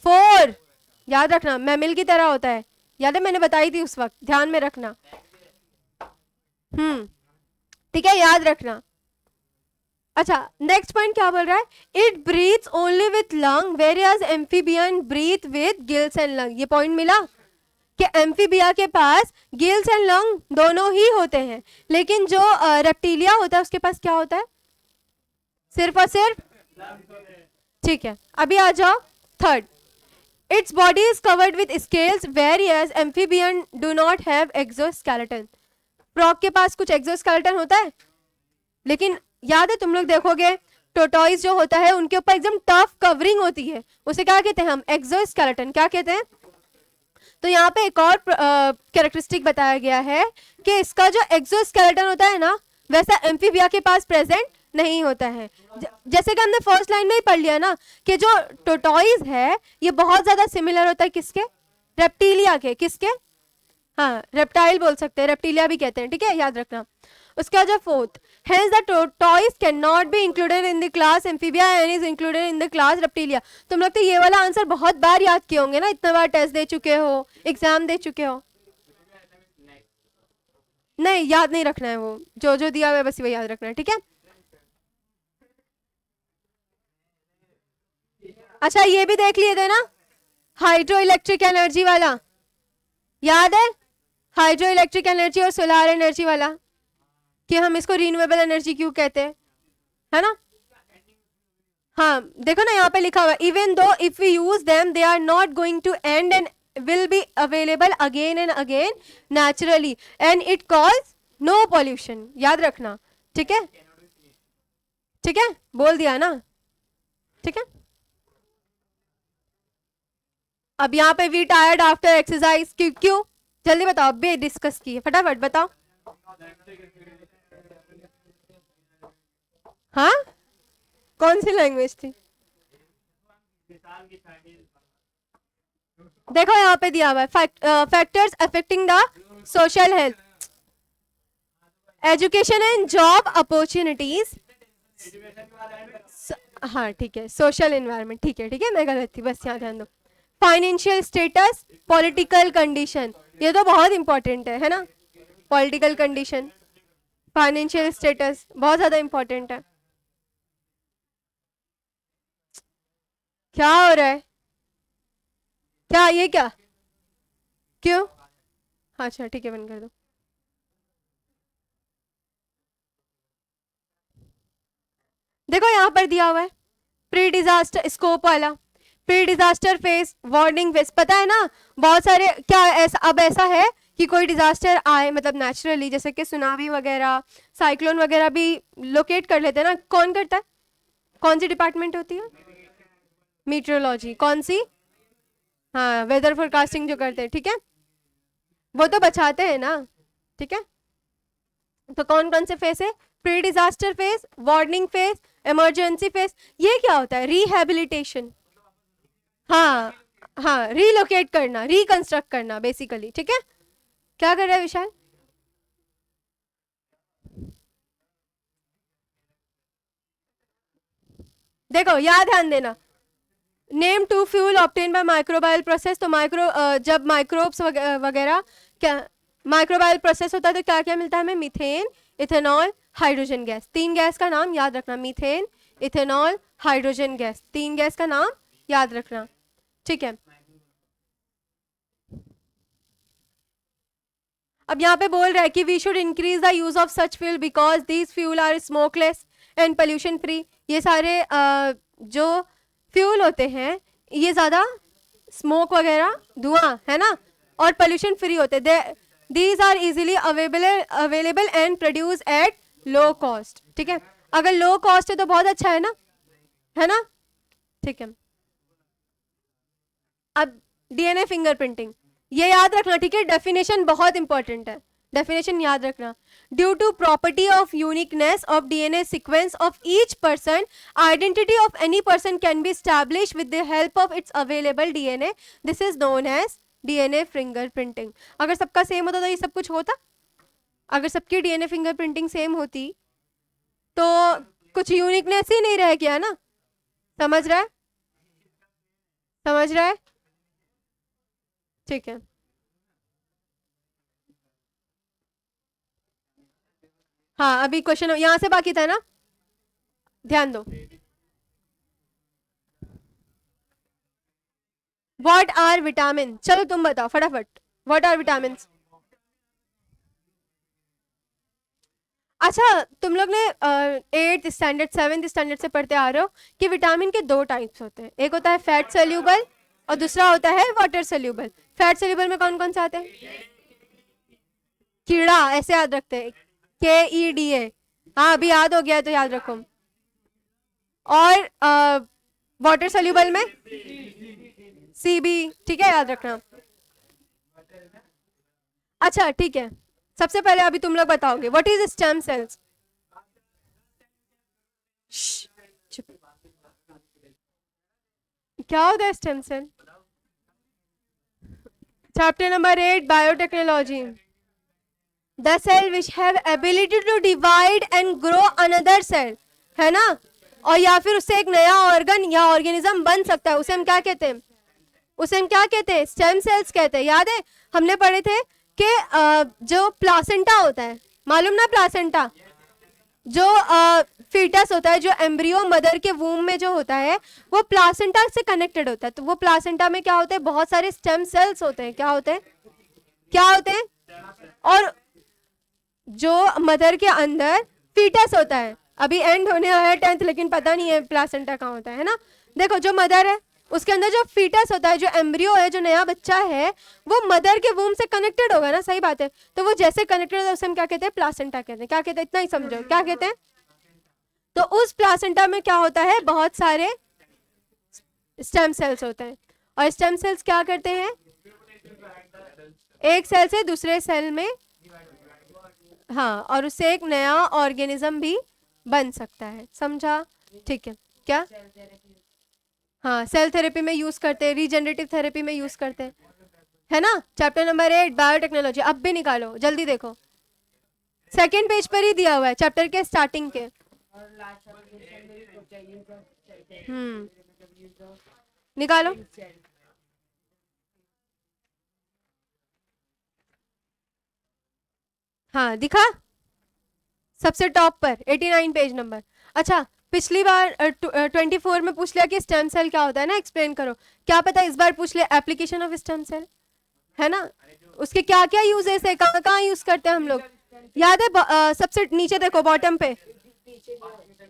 4। याद रखना, मैमिल की तरह होता है। याद है, मैंने बताई थी उस वक्त, ध्यान में रखना। ठीक है, याद रखना। अच्छा, नेक्स्ट पॉइंट क्या बोल रहा है? It breathes only with lung whereas amphibian breathe with gills and lung. ये पॉइंट मिला कि एम्फीबिया के पास गिल्स एंड लंग दोनों ही होते हैं, लेकिन जो रेप्टिलिया होता है उसके पास क्या होता है? सिर्फ और सिर्फ। ठीक है, अभी आ जाओ third. Its body is covered with scales various amphibian do not have exoskeleton. Frog के पास कुछ एक्सोस्केलेटन होता है, लेकिन याद है तुम लोग देखोगे टोटॉइज जो होता है उनके ऊपर एकदम टफ कवरिंग होती है, उसे क्या कहते हैं हम, एक्सोस्केलेटन, क्या कहते हैं। तो यहाँ पे एक और कैरेक्टरिस्टिक बताया गया है कि इसका जो एक्सोस्केलेटन होता है ना, वैसा एम्फीबिया के पास प्रेजेंट नहीं होता है। जैसे कि हमने फर्स्ट लाइन में ही पढ़ लिया ना कि जो टोटॉइज है ये बहुत ज्यादा सिमिलर होता है किसके, रेप्टिलिया के, किसके, हाँ रेप्टाइल बोल सकते हैं, रेप्टिलिया भी कहते हैं, ठीक है, याद रखना। उसका जो fourth, hence the tortoise cannot be included in the class amphibian and is included in the class reptilia। तुम लोग तो ये वाला आंसर बहुत बार याद किए होंगे ना, इतने बार टेस्ट दे चुके हो, एग्जाम दे चुके हो। नहीं याद नहीं रखना है, वो जो जो दिया हुआ है बस वही याद रखना है, ठीक है। अच्छा ये भी देख लिए थे ना, हाइड्रो इलेक्ट्रिक एनर्जी वाला, याद है, हाइड्रो इलेक्ट्रिक एनर्जी और सोलर एनर्जी वाला, कि हम इसको रिन्यूएबल एनर्जी क्यों कहते हैं, है ना। हाँ देखो ना यहाँ पे लिखा हुआ, even though if we use them they are not going to end and will be available again and again naturally and it cause no pollution। याद रखना, ठीक है, ठीक है, बोल दिया ना, ठीक है। अब यहाँ पे वी टायर्ड आफ्टर एक्सरसाइज, क्यों क्यों, जल्दी बताओ, अभी डिस्कस किए, फटाफट बताओ। हाँ कौन सी लैंग्वेज थी, देखो यहाँ पे दिया हुआ है, factors affecting the social health, education and job opportunities, हाँ ठीक है, सोशल एनवायरनमेंट, ठीक है ठीक है, मैं गलत थी, बस यहाँ ध्यान दो। फाइनेंशियल स्टेटस, पॉलिटिकल कंडीशन, ये तो बहुत इंपॉर्टेंट है ना, पॉलिटिकल कंडीशन, फाइनेंशियल स्टेटस बहुत ज्यादा इंपॉर्टेंट है। क्या हो रहा है, क्या ये क्या, क्यों, अच्छा ठीक है बंद कर दो। देखो यहाँ पर दिया हुआ है प्री डिजास्टर स्कोप वाला, pre disaster face, warning face, पता है ना बहुत सारे, क्या ऐसा अब ऐसा है कि कोई डिजास्टर आए, मतलब नेचुरली जैसे कि सुनामी वगैरह, साइक्लोन वगैरह भी लोकेट कर लेते हैं ना, कौन करता है, कौन सी डिपार्टमेंट होती है, मीटरोलॉजी, कौन सी, हाँ वेदर फोरकास्टिंग जो करते हैं, ठीक है, वो तो बचाते हैं ना, ठीक है। तो कौन कौन से फेस है, pre disaster face, warning face, emergency face, ये क्या होता है, रिहेबिलिटेशन, हाँ हाँ रीलोकेट करना, रिकंस्ट्रक्ट करना बेसिकली, ठीक है। क्या कर रहा है विशाल, देखो याद ध्यान देना, name two fuel obtain by microbial process, तो जब माइक्रोब्स वगैरह क्या माइक्रोबायल प्रोसेस होता है तो क्या क्या मिलता है हमें, मीथेन, इथेनॉल, हाइड्रोजन गैस, तीन गैस का नाम याद रखना, मीथेन, इथेनॉल, हाइड्रोजन गैस, तीन गैस का नाम याद रखना, ठीक है। अब यहाँ पे बोल रहा है कि we should increase the use of such fuel because these fuel are smokeless and pollution free, ये सारे जो फ्यूल होते हैं ये ज्यादा स्मोक वगैरह धुआं है ना, और पोल्यूशन फ्री होते हैं, these are easily available and produce at low cost, ठीक है, अगर लो कॉस्ट है तो बहुत अच्छा है ना, ठीक है। अब डीएनए फिंगरप्रिंटिंग, ये याद रखना, ठीक है, डेफिनेशन बहुत इंपॉर्टेंट है, डेफिनेशन याद रखना, due to property of uniqueness of DNA sequence of each person, identity of any person can be establish with the help of its available DNA, this is known as DNA fingerprinting. अगर सबका same होता तो ये सब कुछ होता, अगर सबकी डीएनए फिंगरप्रिंटिंग सेम होती तो कुछ यूनिकनेस ही नहीं रह गया ना, समझ रहा है, समझ रहा है, ठीक है। हाँ अभी क्वेश्चन यहां से बाकी था ना, ध्यान दो, व्हाट आर विटामिन, चलो तुम बताओ फटाफट, व्हाट आर विटामिन। अच्छा तुम लोग ने 8th स्टैंडर्ड 7th स्टैंडर्ड से पढ़ते आ रहे हो कि विटामिन के दो टाइप्स होते हैं, एक होता है फैट सोल्यूबल और दूसरा होता है वाटर सोल्यूबल। फैट सोल्यूबल में कौन कौन से आते हैं, कीड़ा, ऐसे याद रखते हैं, KEDA, हाँ अभी याद हो गया है तो याद रखो, और वाटर सोल्यूबल में Cb, ठीक है, याद रखना। अच्छा ठीक है, सबसे पहले अभी तुम लोग बताओगे व्हाट इज स्टेम सेल्स। क्या होता है stem cell? Chapter number 8 biotechnology. The cell which have ability to divide and grow another cell, है ना, और या फिर उससे एक नया ऑर्गन या ऑर्गेनिज्म बन सकता है, उसे हम क्या कहते हैं? उसे हम क्या कहते हैं? स्टेम सेल्स कहते हैं। याद है हमने पढ़े थे कि जो प्लासेंटा होता है, मालूम ना, प्लासेंटा जो फीटस होता है, जो एम्ब्रियो मदर के वूम में जो होता है, वो प्लासेंटा से कनेक्टेड होता है। तो वो प्लासेंटा में क्या होते हैं? बहुत सारे स्टेम सेल्स होते हैं। क्या होते हैं? क्या होते हैं? और जो मदर के अंदर फीटस होता है, अभी एंड होने आया है 10th, लेकिन पता नहीं है प्लासेंटा कहाँ होता है ना। देखो जो मदर है उसके अंदर जो फीटस होता है, जो एम्ब्रियो है, जो नया बच्चा है, वो मदर के वूम से कनेक्टेड होगा ना, सही बात है। तो वो जैसे कनेक्टेड होता है उसे हम क्या कहते हैं? प्लासेंटा कहते हैं। क्या कहते हैं? इतना ही समझो, क्या कहते हैं? तो उस प्लासेंटा में क्या होता है? बहुत सारे स्टेम सेल्स होते हैं। और स्टेम सेल्स क्या करते हैं? एक सेल से दूसरे सेल में, हाँ, और उससे एक नया ऑर्गेनिज्म भी बन सकता है। समझा? ठीक है। क्या? हाँ, सेल थेरेपी में यूज करते हैं, रीजनरेटिव थेरेपी में यूज करते हैं, है ना। Chapter number 8 biotechnology. अब भी निकालो, जल्दी देखो, सेकेंड पेज पर ही दिया हुआ है, चैप्टर के स्टार्टिंग के। निकालो। हाँ दिखा, सबसे टॉप पर 89 पेज नंबर। अच्छा, पिछली बार 24 में पूछ लिया कि स्टेम सेल क्या होता है ना, एक्सप्लेन करो। क्या पता इस बार पूछ ले एप्लीकेशन ऑफ स्टेम सेल, है ना, उसके क्या क्या यूजेस है, कहाँ कहाँ यूज करते हैं हम लोग। याद है सबसे नीचे देखो, बॉटम पे,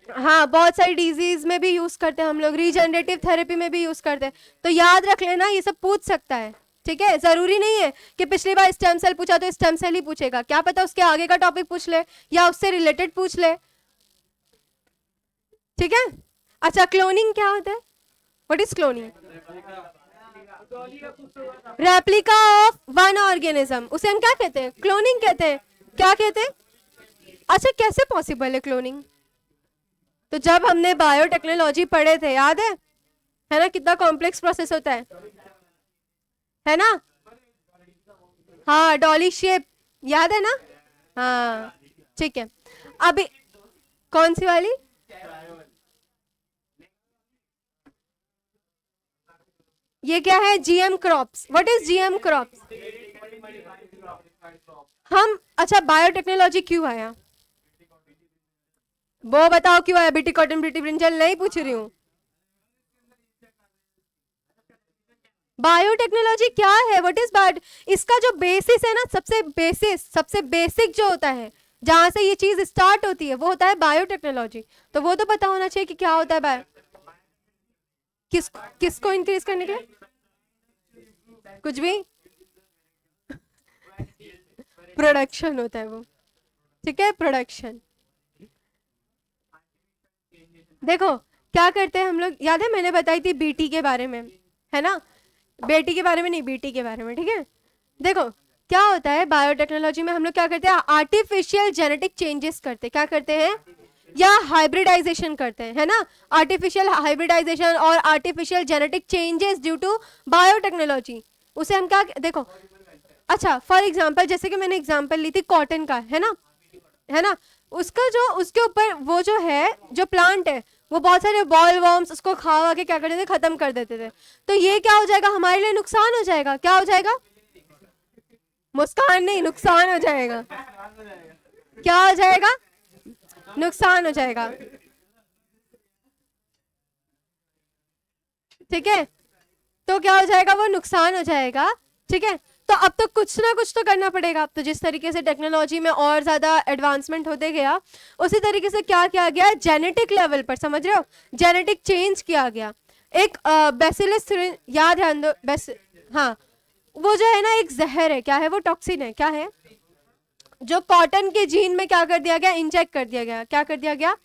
हाँ, बहुत सारी डिजीज में भी यूज करते हैं हम लोग, रीजनरेटिव थेरेपी में भी यूज करते हैं। तो याद रख लेना, ये सब पूछ सकता है, ठीक है। जरूरी नहीं है कि पिछली बार स्टेम सेल पूछा तो स्टेम सेल ही पूछेगा, क्या पता उसके आगे का टॉपिक पूछ ले या उससे रिलेटेड पूछ ले, ठीक है। अच्छा, क्लोनिंग क्या होता है? What is cloning? Replica of one organism, उसे हम क्या कहते हैं? क्लोनिंग कहते हैं। क्या कहते हैं? अच्छा, कैसे पॉसिबल है क्लोनिंग? तो जब हमने बायोटेक्नोलॉजी पढ़े थे, याद है ना, कितना कॉम्प्लेक्स प्रोसेस होता है ना। हाँ, डॉली शेप, याद है ना। हाँ ठीक है। अभी कौन सी वाली? ये क्या है? GM crops. What is GM crops? हम, अच्छा, बायोटेक्नोलॉजी क्यों आया वो बताओ, क्यों आया? बीटी कॉटन, बीटी ब्रिंजल नहीं पूछ रही हूँ। बायोटेक्नोलॉजी क्या है? What is bio? इसका जो बेसिस है ना, सबसे बेसिक जो होता है, जहां से ये चीज स्टार्ट होती है, वो होता है बायोटेक्नोलॉजी। तो वो तो पता होना चाहिए कि क्या होता है बायो। किसको इंक्रीज करने के लिए? कुछ भी प्रोडक्शन होता है वो, ठीक है, प्रोडक्शन। देखो क्या करते हैं हम लोग, याद है मैंने बताई थी बीटी के बारे में, है ना, बेटी के बारे में नहीं, बीटी के बारे में, ठीक है। देखो क्या होता है बायोटेक्नोलॉजी में, हम लोग क्या करते हैं? आर्टिफिशियल जेनेटिक चेंजेस करते हैं। क्या करते हैं? या हाइब्रिडाइजेशन करते हैं, है ना। आर्टिफिशियल हाइब्रिडाइजेशन और artificial genetic changes due to biotechnology, उसे हम क्या, देखो, अच्छा फॉर एग्जांपल, जैसे कि मैंने एग्जांपल ली थी कॉटन का, है ना, उसका जो, उसके ऊपर वो जो है, जो प्लांट है, वो बहुत सारे बॉल वर्म्स उसको खा के क्या कर देते थे? खत्म कर देते थे। तो ये क्या हो जाएगा? हमारे लिए नुकसान हो जाएगा। क्या हो जाएगा? मुस्कान नहीं, नुकसान हो जाएगा। क्या हो जाएगा? नुकसान हो जाएगा, ठीक है। तो क्या हो जाएगा? वो नुकसान हो जाएगा, ठीक है। तो अब तो कुछ ना कुछ तो करना पड़ेगा। अब तो जिस तरीके से टेक्नोलॉजी में और ज्यादा एडवांसमेंट होते गया, उसी तरीके से क्या किया गया? जेनेटिक लेवल पर, समझ रहे हो, जेनेटिक चेंज किया गया। एक बेसिलस, याद है हाँ, वो जो है ना, एक जहर है। क्या है वो? टॉक्सिन है। क्या है? जो कॉटन के जीन में क्या कर दिया गया? इंजेक्ट कर दिया गया। क्या कर दिया गया?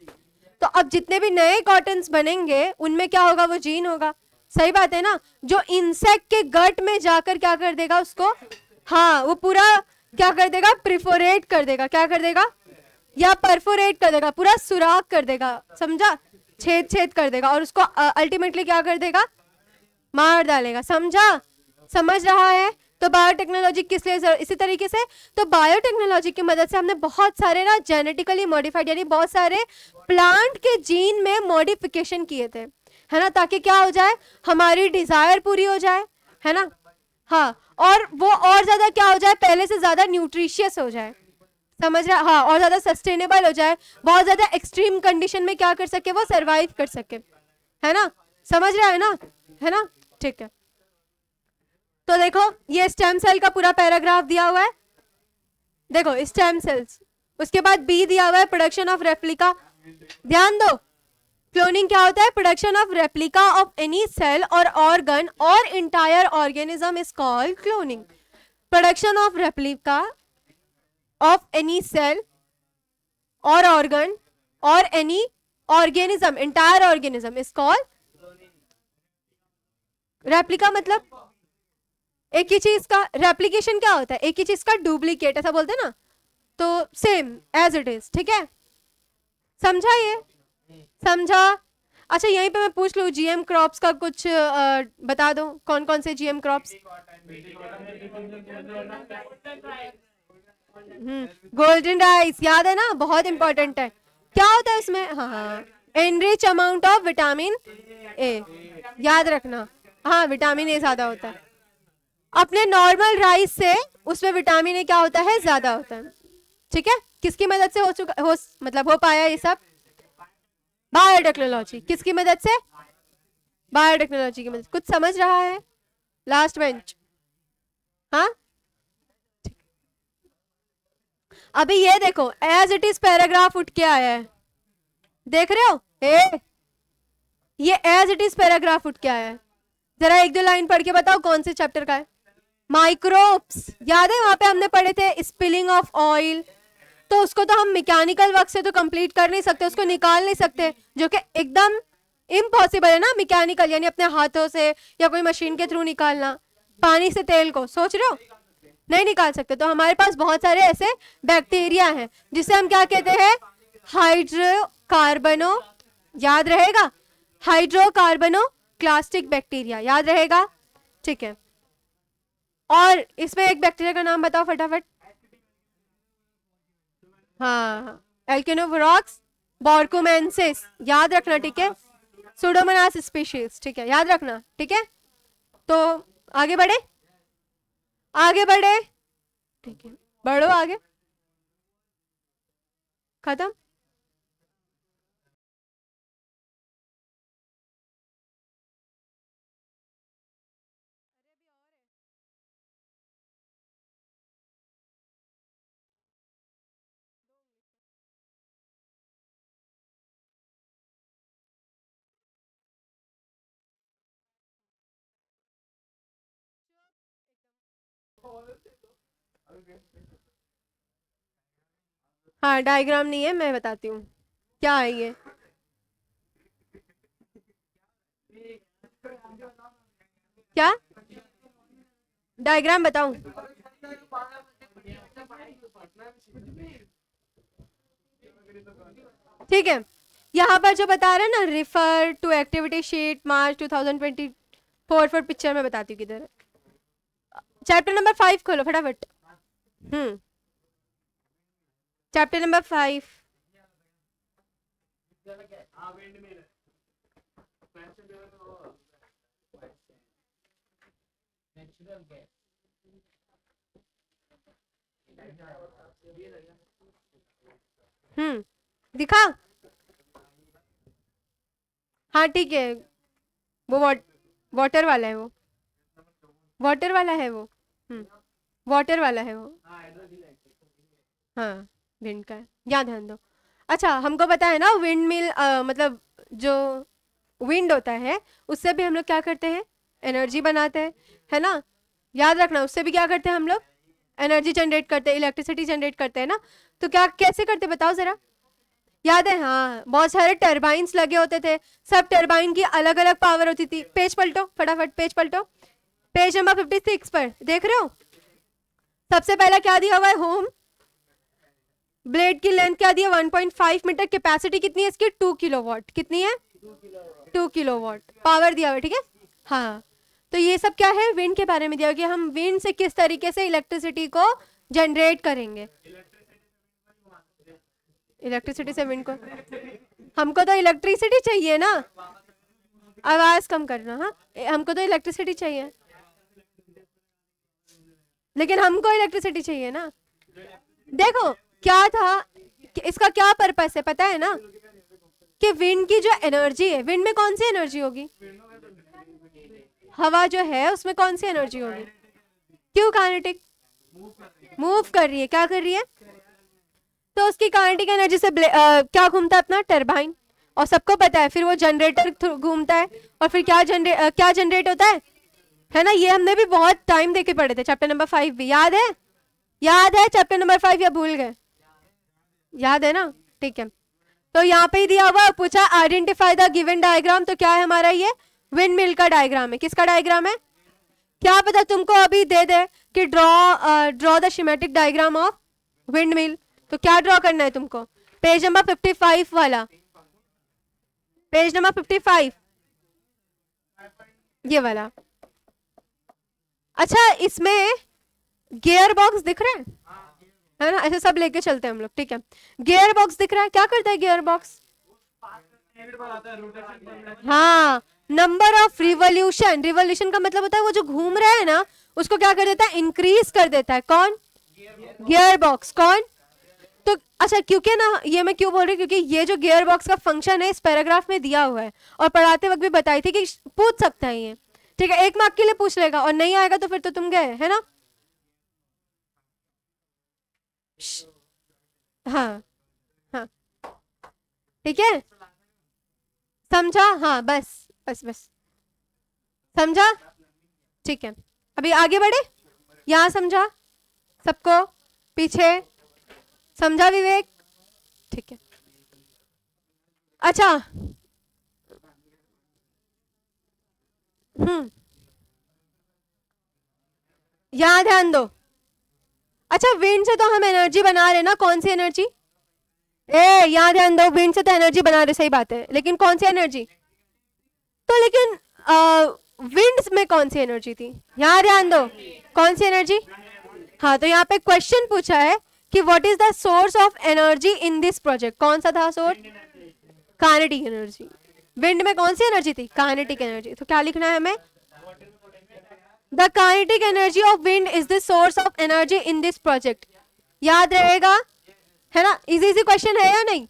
तो अब जितने भी नए कॉटन्स बनेंगे उनमें क्या होगा, वो जीन होगा। सही बात है ना, जो इंसेक्ट के गट में जाकर क्या कर देगा उसको, हाँ वो पूरा क्या कर देगा, प्रिफोरेट कर देगा, क्या कर देगा, या परफोरेट कर देगा, पूरा सुराख कर देगा, समझा, छेद छेद कर देगा, और उसको अल्टीमेटली क्या कर देगा, मार डालेगा। समझा, समझ रहा है। तो बायोटेक्नोलॉजी किस लिए, इसी तरीके से तो बायोटेक्नोलॉजी की मदद से हमने बहुत सारे ना जेनेटिकली मॉडिफाइड यानी बहुत सारे प्लांट के जीन में मॉडिफिकेशन किए थे, है ना, ताकि क्या हो जाए, हमारी डिजायर पूरी हो जाए, है ना। हाँ, और वो और ज्यादा क्या हो जाए, पहले से ज्यादा न्यूट्रिशियस हो जाए, समझ रहा, हाँ, और ज्यादा सस्टेनेबल हो जाए, बहुत ज्यादा एक्सट्रीम कंडीशन में क्या कर सके, वो सरवाइव कर सके, है ना, समझ रहा है ना, है ना, ठीक है। तो देखो ये स्टेम सेल का पूरा पैराग्राफ दिया हुआ है, देखो स्टेम सेल्स, उसके बाद बी दिया हुआ है प्रोडक्शन ऑफ रेप्लिका। ध्यान दो, क्लोनिंग क्या होता है, production of replica of any cell और ऑर्गन और entire organism is called cloning. Production of replica of any cell और ऑर्गन और any organism, entire organism is called replica. मतलब एक ही चीज का रेप्लिकेशन क्या होता है, एक ही चीज का डुप्लीकेट, ऐसा बोलते हैं ना, तो सेम एज इट इज, ठीक है, समझा ये, समझा। अच्छा यहीं पे मैं पूछ लूं, जीएम क्रॉप्स का कुछ बता दो, कौन कौन से जीएम क्रॉप्स। गोल्डन राइस, याद है ना, बहुत इंपॉर्टेंट है। क्या होता है इसमें, हाँ हाँ, enrich amount of vitamin A, याद रखना, हाँ विटामिन ए ज्यादा होता है अपने नॉर्मल राइस से, उसमें विटामिन ए क्या होता है, ज्यादा होता है, ठीक है। किसकी मदद से हो चुका, हो मतलब हो पाया ये सब, बायोटेक्नोलॉजी, किसकी मदद से, बायोटेक्नोलॉजी की मदद। कुछ समझ रहा है, लास्ट बेंच, हाँ। अभी ये देखो एज इट इज पैराग्राफ उठ के आया है, देख रहे हो, ये एज इट इज पैराग्राफ उठ के आया है। जरा एक दो लाइन पढ़ के बताओ कौन से चैप्टर का है। माइक्रोब्स, याद है वहां पे हमने पढ़े थे स्पिलिंग ऑफ ऑयल, तो उसको तो हम मैकेनिकल वर्क से तो कंप्लीट कर नहीं सकते, उसको निकाल नहीं सकते, जो कि एकदम इम्पॉसिबल है ना, मैकेनिकल यानी अपने हाथों से या कोई मशीन के थ्रू निकालना, पानी से तेल को, सोच रहे हो, नहीं निकाल सकते। तो हमारे पास बहुत सारे ऐसे बैक्टीरिया हैं जिसे हम क्या कहते हैं, हाइड्रोकार्बनो, याद रहेगा, हाइड्रोकार्बनो क्लास्टिक बैक्टीरिया, याद रहेगा, ठीक है। और इसमें एक बैक्टीरिया का नाम बताओ फटाफट, हाँ एल्केनोफोरॉक्स बोर्कुमेंसिस, याद रखना, ठीक है, सुडोमोनास स्पीशीज, ठीक है, याद रखना, ठीक है। तो आगे बढ़े, आगे बढ़े, ठीक है, बढ़ो आगे, खत्म। हाँ डायग्राम नहीं है, मैं बताती हूँ क्या है ये, क्या डायग्राम बताऊं, ठीक है। यहाँ पर जो बता रहे हैं ना, refer to activity sheet March 2024 for picture, में बताती हूँ किधर है। चैप्टर नंबर 5 खोलो फटाफट, चैप्टर नंबर 5, दिखा, हाँ ठीक है, वो वाटर वाला है, वो वाटर वाला है, वो वाटर वाला है वो, हाँ विंड का है, यहाँ ध्यान दो। अच्छा हमको पता है ना, विंड मिल मतलब जो विंड होता है उससे भी हम लोग क्या करते हैं, एनर्जी बनाते हैं, है ना, याद रखना, उससे भी क्या करते हैं हम लोग, एनर्जी जनरेट करते हैं, इलेक्ट्रिसिटी जनरेट करते हैं ना। तो क्या कैसे करते बताओ जरा, याद है? हाँ, बहुत सारे टरबाइन्स लगे होते थे, सब टरबाइन की अलग अलग पावर होती थी। पेज पलटो फटाफट, पेज पलटो, पेज नंबर 56 पर देख रहे हो? सबसे पहला क्या दिया हुआ है? होम। ब्लेड की लेंथ क्या दिया? 1.5 मीटर। कैपेसिटी कितनी है इसकी? 2 किलोवाट। कितनी है? 2 किलोवाट पावर दिया हुआ, ठीक है। हाँ, तो ये सब क्या है? विंड के बारे में दिया हुआ कि हम विंड से किस तरीके से इलेक्ट्रिसिटी को जनरेट करेंगे। इलेक्ट्रिसिटी से विंड को, हमको तो इलेक्ट्रिसिटी चाहिए ना। आवाज कम करना। हाँ, हमको तो इलेक्ट्रिसिटी चाहिए, लेकिन हमको इलेक्ट्रिसिटी चाहिए ना। देखो क्या था कि इसका क्या पर्पस है पता है ना, कि विंड की जो एनर्जी है, विंड में कौन सी एनर्जी होगी? हवा जो है उसमें कौन सी एनर्जी होगी? क्यों? काइनेटिक। मूव कर रही है, क्या कर रही है? तो उसकी काइनेटिक एनर्जी से क्या घूमता है? अपना टरबाइन। और सबको पता है फिर वो जनरेटर घूमता है, और फिर क्या जनरेट होता है ना? ये हमने भी बहुत टाइम देके पढ़े थे, चैप्टर नंबर 5 भी। याद है? याद है चैप्टर नंबर 5 या भूल गए? याद है ना? ठीक है, तो यहाँ पे ही दिया हुआ, पूछा आइडेंटिफाई द गिवन डायग्राम। तो क्या है हमारा? ये विंड मिल का डायग्राम है। किसका डायग्राम है? क्या पता तुमको अभी दे दे कि draw the schematic diagram of windmill, तो क्या ड्रॉ करना है तुमको? पेज नंबर 55 वाला, पेज नंबर 55, ये वाला। अच्छा, इसमें गियर बॉक्स दिख रहा है ना? ऐसे सब लेके चलते हैं हम लोग, ठीक है। गियर बॉक्स दिख रहा है? क्या करता है गियर बॉक्स? हाँ, नंबर ऑफ रिवॉल्यूशन। रिवॉल्यूशन का मतलब होता है वो जो घूम रहा है ना, उसको क्या कर देता है? इंक्रीज कर देता है। कौन? Gear box. कौन? तो अच्छा, क्योंकि ना ये मैं क्यों बोल रही हूँ, क्योंकि ये जो गियर बॉक्स का फंक्शन है इस पैराग्राफ में दिया हुआ है, और पढ़ाते वक्त भी बताई थी कि पूछ सकता है ये, ठीक है। एक मार्क के लिए पूछ लेगा, और नहीं आएगा तो फिर तो तुम गए, है ना? हाँ हाँ, ठीक है, समझा? हाँ, बस बस बस, समझा? ठीक है, अभी आगे बढ़े। यहाँ समझा सबको? पीछे समझा विवेक? ठीक है। अच्छा, यहाँ ध्यान दो। अच्छा, विंड से तो हम एनर्जी बना रहे ना, कौन सी एनर्जी? यहाँ ध्यान दो, विंड से तो एनर्जी बना रहे, सही बात है, लेकिन कौन सी एनर्जी? तो लेकिन विंड में कौन सी एनर्जी थी? यहाँ ध्यान दो, कौन सी एनर्जी? हाँ, तो यहाँ पे क्वेश्चन पूछा है कि what is the source of energy in this project. कौन सा था सोर्स? Kinetic energy. विंड में कौन सी एनर्जी थी? Kinetic energy. तो क्या लिखना है हमें? The kinetic energy of wind is the source of energy in this project. याद रहेगा, है ना? इजी इजी क्वेश्चन है या नहीं?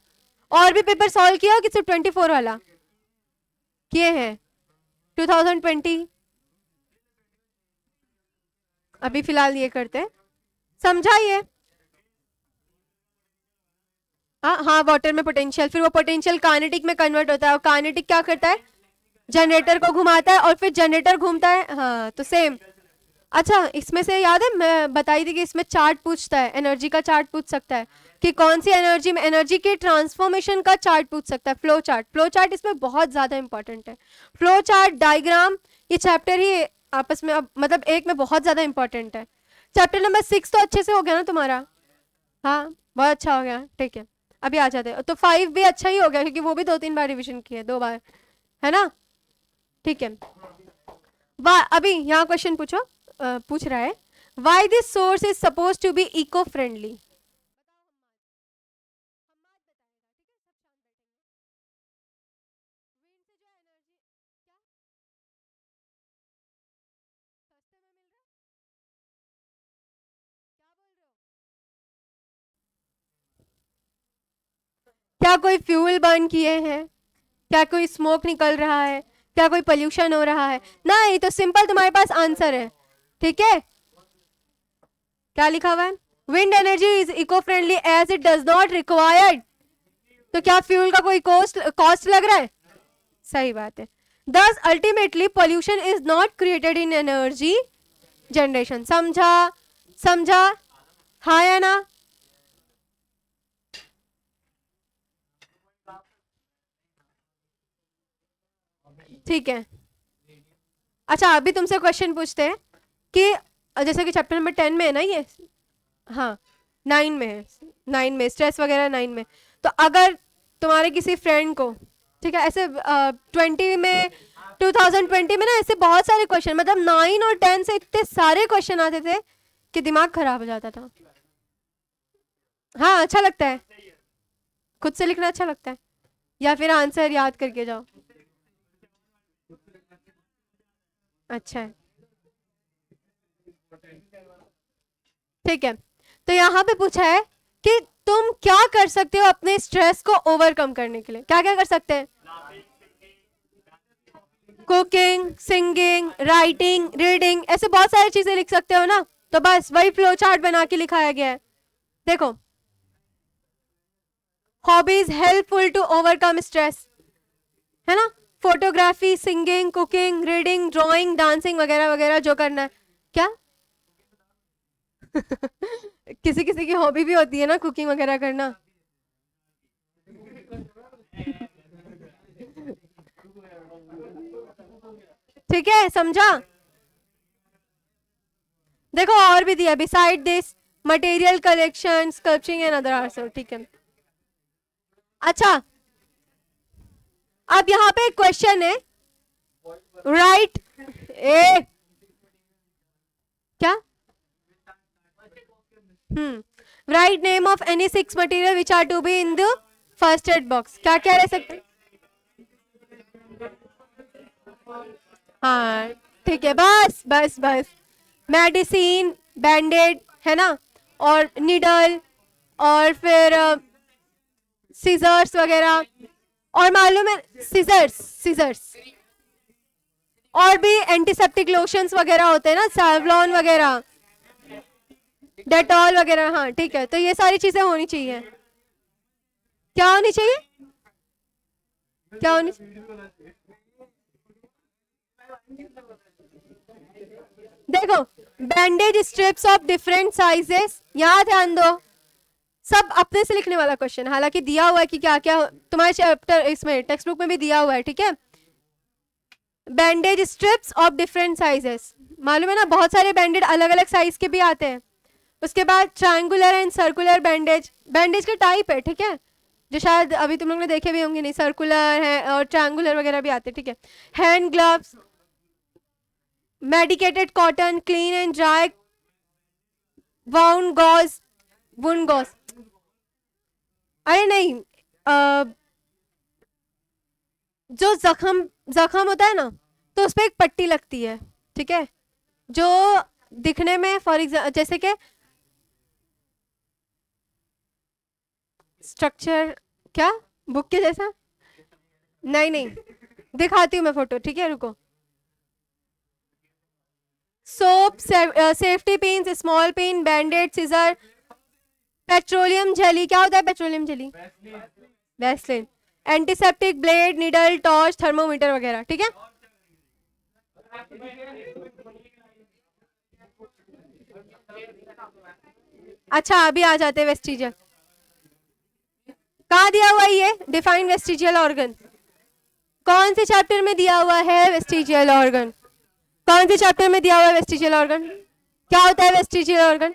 और भी पेपर सॉल्व किया कि सिर्फ 24 वाला किए हैं? 2020 अभी फिलहाल ये करते हैं, समझाइए। हाँ, वाटर में पोटेंशियल, फिर वो पोटेंशियल काइनेटिक में कन्वर्ट होता है, और काइनेटिक क्या करता है? जनरेटर को घुमाता है, और फिर जनरेटर घूमता है। हाँ, तो सेम। अच्छा, इसमें से याद है मैं बताई थी कि इसमें चार्ट पूछता है, एनर्जी का चार्ट पूछ सकता है कि कौन सी एनर्जी में, एनर्जी के ट्रांसफॉर्मेशन का चार्ट पूछ सकता है। फ्लो चार्ट, फ्लो चार्ट इसमें बहुत ज्यादा इंपॉर्टेंट है। फ्लो चार्ट, डायग्राम, ये चैप्टर ही आपस में अब मतलब एक में बहुत ज्यादा इंपॉर्टेंट है। चैप्टर नंबर 6 तो अच्छे से हो गया ना तुम्हारा? हाँ, बहुत अच्छा हो गया, ठीक है। अभी आ जाते हैं, तो 5 भी अच्छा ही हो गया, क्योंकि वो भी 2-3 बार रिविजन किए, 2 बार, है ना? ठीक है। वाह, अभी यहाँ क्वेश्चन पूछ रहा है, why this source is suppose to be eco friendly. क्या कोई फ्यूल बर्न किए हैं? क्या कोई स्मोक निकल रहा है? क्या कोई पोल्यूशन हो रहा है? नहीं, तो सिंपल तुम्हारे पास आंसर है, ठीक है। क्या लिखा हुआ है? Wind energy is eco friendly as it does not required. तो क्या फ्यूल का कोई कॉस्ट लग रहा है? सही बात है। दस ultimately pollution is not created in energy generation. समझा? समझा? हाँ या ना? ठीक है, अच्छा अभी तुमसे क्वेश्चन पूछते हैं कि जैसे कि चैप्टर नंबर 10 में है ना ये, हाँ 9 में है, 9 में स्ट्रेस वगैरह 9 में। तो अगर तुम्हारे किसी फ्रेंड को, ठीक है, ऐसे 20 में 2020 में ना ऐसे बहुत सारे क्वेश्चन, मतलब 9 और 10 से इतने सारे क्वेश्चन आते थे कि दिमाग खराब हो जाता था। हाँ अच्छा लगता है, खुद से लिखना अच्छा लगता है, या फिर आंसर याद करके जाओ। अच्छा है, ठीक है। तो यहाँ पे पूछा है कि तुम क्या कर सकते हो अपने स्ट्रेस को ओवरकम करने के लिए, क्या क्या कर सकते हैं? कुकिंग, सिंगिंग, राइटिंग, रीडिंग, ऐसे बहुत सारी चीजें लिख सकते हो ना। तो बस वही फ्लो चार्ट बना के लिखाया गया है, देखो। Hobbies helpful to overcome stress, है ना? Photography, singing, cooking, reading, drawing, dancing वगैरह वगैरह जो करना है। क्या? किसी किसी की हॉबी भी होती है ना कुकिंग वगैरह करना। ठीक है, समझा? देखो और भी दिया, beside this material collection, sculpting and other arts, ठीक है। अच्छा, अब यहाँ पे एक क्वेश्चन है, राइट ए क्या write name of any 6 material which are to be in the first aid box, क्या क्या रह सकते? हाँ ठीक है, बस बस बस, मेडिसिन, बैंडेड, है ना, और निडल, और फिर सीजर्स वगैरह, और मालूम है सीजर्स, सीजर्स, और भी एंटीसेप्टिक लोशंस वगैरह होते हैं ना, सैवलॉन वगैरह, डेटॉल वगैरह, हाँ ठीक है। तो ये सारी चीजें होनी चाहिए। क्या होनी चाहिए? क्या होनी चाहिए? देखो, bandage strips of different sizes, यहाँ ध्यान दो, सब अपने से लिखने वाला क्वेश्चन, हालांकि दिया हुआ है कि क्या क्या तुम्हारे चैप्टर इसमें टेक्स्ट बुक में भी दिया हुआ है, ठीक है। Bandage strips of different sizes, मालूम है ना, बहुत सारे बैंडेज अलग अलग साइज के भी आते हैं। उसके बाद triangular and circular bandage, bandage के टाइप है, ठीक है, जो शायद अभी तुम लोग ने देखे भी होंगे, नहीं सर्कुलर है और ट्रायंगुलर वगैरह भी आते हैं, ठीक है। Hand gloves, medicated cotton, clean and dry wound gauze, wound gauze, अरे नहीं, जो जख्म जख्म होता है ना, तो उस पर एक पट्टी लगती है, ठीक है, जो दिखने में फॉर एग्जाम्पल जैसे कि स्ट्रक्चर, क्या बुक के जैसा, नहीं नहीं, दिखाती हूँ मैं फोटो, ठीक है, रुको। Soap, safety pin, small pin, bandaid, scissor, petroleum jelly, क्या होता है petroleum jelly? Vaseline, antiseptic, blade, needle, torch, thermometer वगैरह, ठीक है। अच्छा अभी आ जाते हैं वेस्टिजियल, कहाँ दिया हुआ है ये डिफाइन वेस्टिजियल ऑर्गन? कौन से चैप्टर में दिया हुआ है वेस्टिजियल ऑर्गन? कौन से चैप्टर में दिया हुआ है वेस्टिजियल ऑर्गन? क्या होता है वेस्टिजियल ऑर्गन?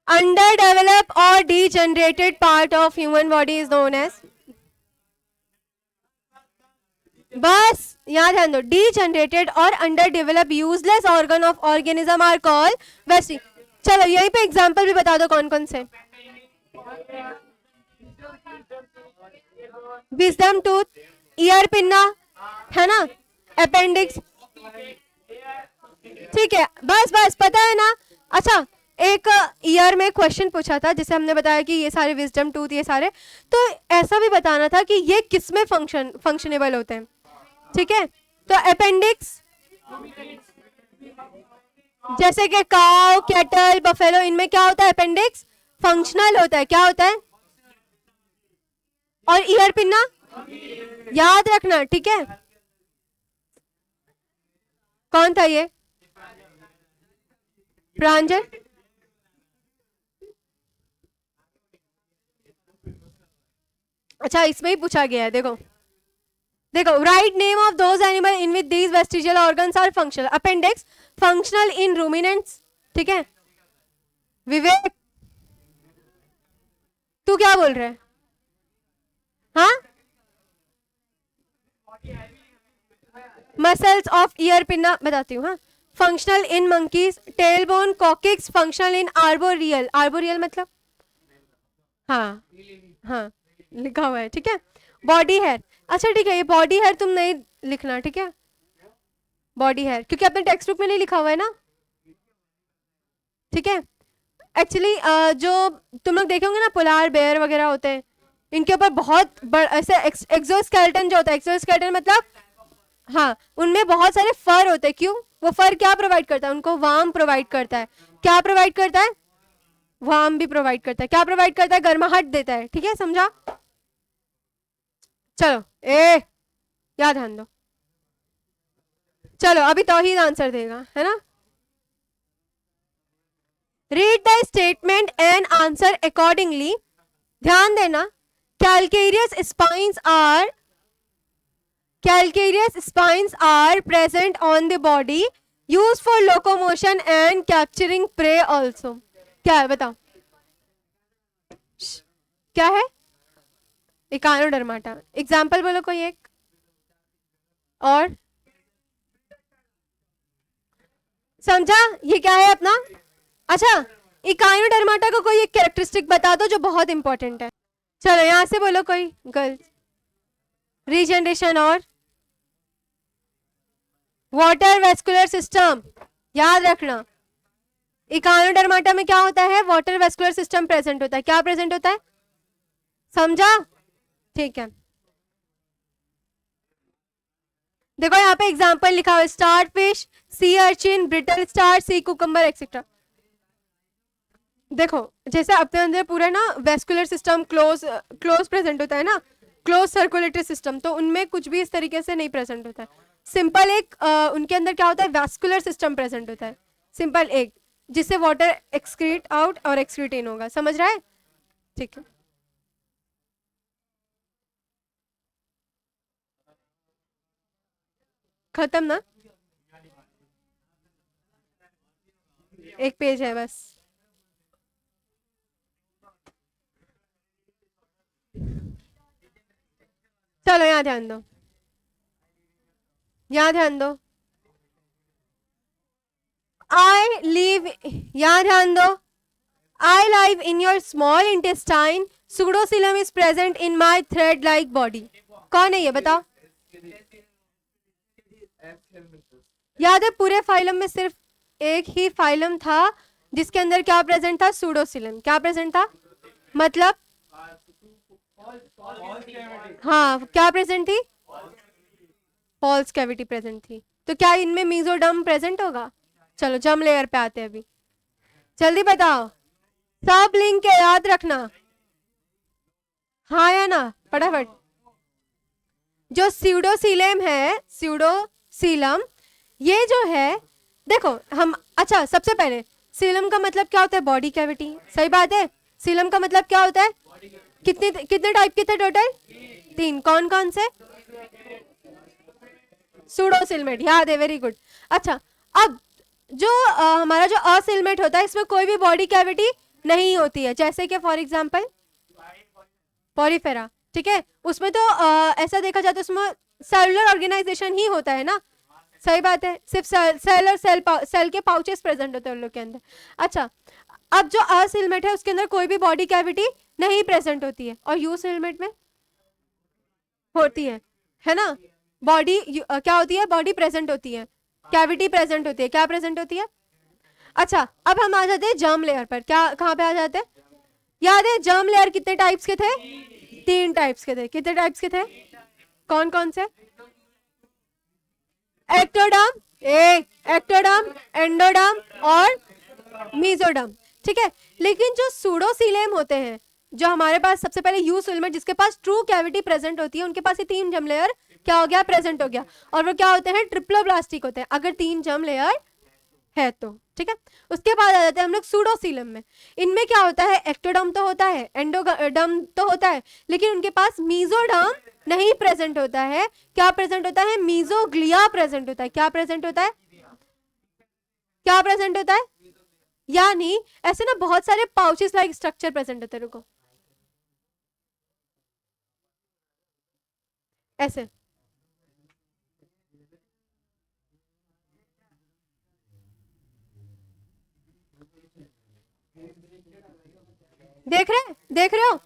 अंडर डेवलप और degenerated part of human body is known as, बस यहाँ ध्यान दो, डीजनरेटेड और under develop useless organ of organism are called vesti. चलो यहीं पे एग्जांपल भी बता दो कौन कौन से। विजडम टूथ, ईयर पिन्ना, है ना, अपेंडिक्स, ठीक है, बस बस पता है ना। अच्छा, एक ईयर में क्वेश्चन पूछा था जिसे हमने बताया कि ये सारे विजडम टूथ, ये सारे, तो ऐसा भी बताना था कि ये किस में फंक्शनेबल होते हैं, ठीक है। तो अपेंडिक्स, जैसे कि काउ, कैटल, बफेलो, इनमें क्या होता है अपेंडिक्स? फंक्शनल होता है, क्या होता है? और ईयर पिन्ना याद रखना, ठीक है। कौन था ये? प्रांजल, अच्छा इसमें ही पूछा गया है, देखो देखो, write name of those animal in which these vestigial organs are functional. Appendix functional in ruminants. ठीक है विवेक, तू क्या बोल रहे है? हाँ, मसल्स ऑफ ईयर पिन्ना बताती हूँ. हाँ, functional in monkeys. Tail bone coccyx functional in arboreal. Arboreal मतलब हाँ हाँ लिखा हुआ है. ठीक है, बॉडी हेयर. अच्छा ठीक है, ये बॉडी हेयर तुम नहीं लिखना. ठीक है, बॉडी हेयर क्योंकि अपने टेक्स्ट बुक में नहीं लिखा हुआ है ना. ठीक है, एक्चुअली जो तुम लोग देखे होंगे ना पोलार बेयर वगैरह होते हैं, इनके ऊपर बहुत ऐसे एक्सोस्केलेटन जो होता है. एक्सोस्केलेटन मतलब हाँ, उनमें बहुत सारे फर होते हैं. क्यों? वो फर क्या प्रोवाइड करता है उनको? वार्म प्रोवाइड करता है. क्या प्रोवाइड करता है? वार्म भी प्रोवाइड करता है. क्या प्रोवाइड करता है? गर्माहट देता है. ठीक है, समझा? चलो याद ध्यान दो. चलो अभी तौहीद आंसर देगा, है ना. Read the statement and answer accordingly. ध्यान देना. Calcareous spines are present on the body, used for locomotion and capturing prey also. क्या है बताओ? क्या है? इकानोडर्माटा. एग्जाम्पल बोलो कोई एक. और समझा ये क्या है अपना? अच्छा, इकानोडर्माटा का कोई एक कैरेक्टरिस्टिक बता दो जो बहुत इंपॉर्टेंट है. चलो यहां से बोलो कोई गर्ल्स. रीजनरेशन और वाटर वेस्कुलर सिस्टम. याद रखना, इकानोडर्माटा में क्या होता है? वाटर वेस्कुलर सिस्टम प्रेजेंट होता है. क्या प्रेजेंट होता है? समझा? ठीक है, देखो यहाँ पे एग्जांपल लिखा हुआ है. Starfish, sea urchin, brittle star, sea cucumber etcetera. देखो जैसे अपने अंदर पूरा ना वेस्कुलर सिस्टम क्लोज प्रेजेंट होता है ना, क्लोज सर्कुलेटरी सिस्टम, तो उनमें कुछ भी इस तरीके से नहीं प्रेजेंट होता है. सिंपल एक उनके अंदर क्या होता है? वैस्कुलर सिस्टम प्रेजेंट होता है. सिंपल एक जिससे वाटर एक्सक्रीट आउट और एक्सक्रीट इन होगा. समझ रहा है? ठीक है, खत्म ना. एक पेज है बस. चलो यहाँ ध्यान दो, यहाँ ध्यान दो. I live, यहाँ ध्यान दो. I live in your small intestine. Pseudocoelom is present in my thread-like body. कौन है ये बताओ? याद है पूरे फाइलम में सिर्फ एक ही फाइलम था जिसके अंदर क्या प्रेजेंट था? सूडोसिलम. क्या प्रेजेंट था? मतलब हाँ, क्या प्रेजेंट थी? फॉल्स कैविटी प्रेजेंट थी. तो क्या इनमें मीजोडर्म प्रेजेंट होगा? चलो जम लेयर पे आते हैं अभी. जल्दी बताओ, सब लिंक के याद रखना. हाँ या ना? फटाफट. जो स्यूडोसीलम है, स्यूडोसीलम, ये जो है देखो हम. अच्छा सबसे पहले सीलम का मतलब क्या होता है? Body cavity. सही बात है. सीलम का मतलब क्या होता है? कितने टाइप के थे टोटल? 3. कौन कौन से? सूडोसिलमेट. याद है, वेरी गुड. अच्छा, अब जो हमारा जो असिलमेट होता है इसमें कोई भी बॉडी कैविटी नहीं होती है. जैसे कि फॉर एग्जांपल पॉरीफेरा. ठीक है, उसमें तो ऐसा देखा जाता है उसमें सेलुलर ऑर्गेनाइजेशन ही होता है ना. सही बात है, सिर्फ सेल और सेल के पाउचेस प्रेजेंट होते हैं उन लोग के अंदर. अच्छा, अब जो असिलमेट है उसके अंदर कोई भी बॉडी कैविटी नहीं प्रेजेंट होती है और यूसिलमेट में होती है ना. बॉडी क्या होती है? बॉडी प्रेजेंट होती है, कैविटी प्रेजेंट होती है. क्या प्रेजेंट होती है? अच्छा, अब हम आ जाते हैं जर्म लेयर पर. क्या कहाँ पे आ जाते हैं? याद है जर्म लेयर कितने टाइप्स के थे? 3 टाइप्स के थे. कितने टाइप्स के थे? कौन कौन से? एक्टोडर्म, एंडोडर्म और मीजोडर्म. ठीक है, लेकिन जो सूडोसीलेम होते हैं, जो हमारे पास सबसे पहले यूसिलमेट जिसके पास ट्रू कैविटी प्रेजेंट होती है, उनके पास ये 3 जर्म लेयर क्या हो गया? प्रेजेंट हो गया. और वो क्या होते हैं? ट्रिप्लोब्लास्टिक होते हैं अगर 3 जर्म लेयर है तो. ठीक है। उसके बाद आ जाते हैं हम लोग सूडोसीलम में। इनमें क्या होता है, एक्टोडर्म तो होता है, एंडोडर्म तो होता है, लेकिन उनके पास मीजोडर्म नहीं प्रेजेंट होता है। क्या प्रेजेंट होता है, मीजोग्लिया प्रेजेंट होता है। क्या प्रेजेंट होता है, क्या प्रेजेंट होता है, यानी ऐसे ना बहुत सारे पाउचेस लाइक स्ट्रक्चर प्रेजेंट होते हैं। रुको, ऐसे देख रहे हो,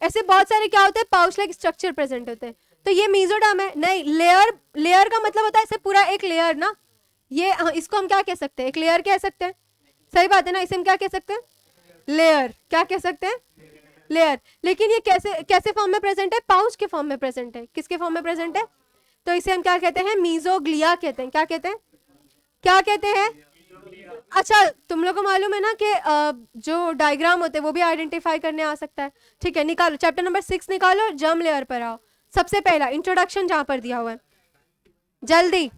ऐसे बहुत सारे क्या होते हैं, पाउच लाइक स्ट्रक्चर प्रेजेंट होते हैं। तो ये मीजोडर्म है। नहीं, लेयर, लेयर का मतलब होता है ऐसे पूरा एक लेयर ना, ये इसको हम क्या कह सकते हैं, एक लेयर कह सकते हैं। सही बात है ना, इसे हम क्या कह सकते हैं, लेयर। क्या कह सकते हैं, लेयर। लेकिन ये कैसे कैसे फॉर्म में प्रेजेंट है, पाउच के फॉर्म में प्रेजेंट है। किसके फॉर्म में प्रेजेंट है, तो इसे हम क्या कहते हैं, मीजोग्लिया कहते हैं। क्या कहते हैं, क्या कहते हैं। अच्छा, तुम लोग को मालूम है ना कि जो डायग्राम होते हैं वो भी आइडेंटिफाई करने आ सकता है। ठीक है, निकालो चैप्टर नंबर 6 निकालो, जर्म लेयर पर आओ। सबसे पहला इंट्रोडक्शन जहां पर दिया हुआ है, जल्दी।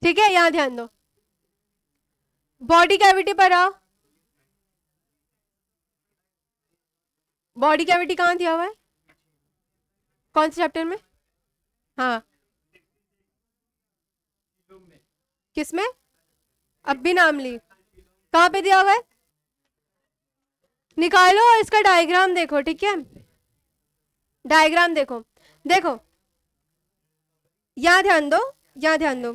ठीक है, यहां ध्यान दो, बॉडी कैविटी पर आओ। बॉडी कैविटी कहां दिया हुआ है, कौन से चैप्टर में, हाँ किसमें, अब भी नाम ली, कहां पे दिया हुआ है, निकालो और इसका डायग्राम देखो। ठीक है, डायग्राम देखो, देखो यहां ध्यान दो, यहां ध्यान दो,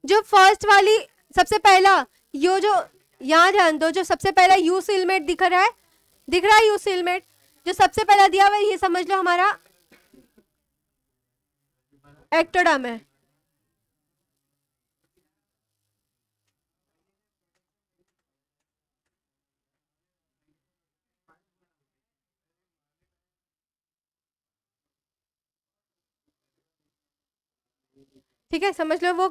जो फर्स्ट वाली, सबसे पहला, यो जो, यहां ध्यान दो, जो सबसे पहला यू सिलमेट दिख रहा है, दिख रहा है यू सिलमेट, जो सबसे पहला दिया हुआ है, ये समझ लो हमारा एक्टोडर्म है। ठीक है, समझ लो वो,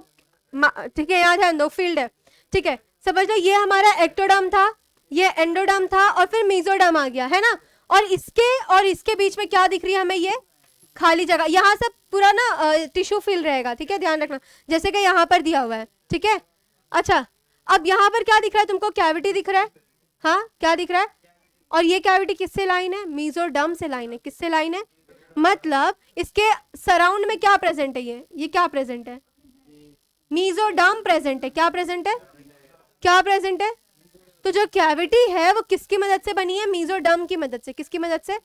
ठीक है, यहाँ ध्यान दो, फील्ड है। ठीक है, समझ लो ये हमारा एक्टोडर्म था, ये एंडोडर्म था, और फिर मीजोडर्म आ गया है ना। और इसके बीच में क्या दिख रही है हमें, ये खाली जगह, यहाँ सब पूरा ना टिश्यू फिल रहेगा। ठीक है, ध्यान रखना, जैसे कि यहाँ पर दिया हुआ है। ठीक है, अच्छा, अब यहाँ पर क्या दिख रहा है तुमको, कैविटी दिख रहा है, हाँ क्या दिख रहा है, और ये कैविटी किससे लाइन है, मीजोडर्म से लाइन है। किससे लाइन है, मतलब इसके सराउंड में क्या प्रेजेंट है, ये क्या प्रेजेंट है, मीजोडर्म प्रेजेंट है। क्या प्रेजेंट है, क्या प्रेजेंट है, तो जो कैविटी है वो किसकी मदद से बनी है, मीजोडर्म की मदद से। किसकी मदद से,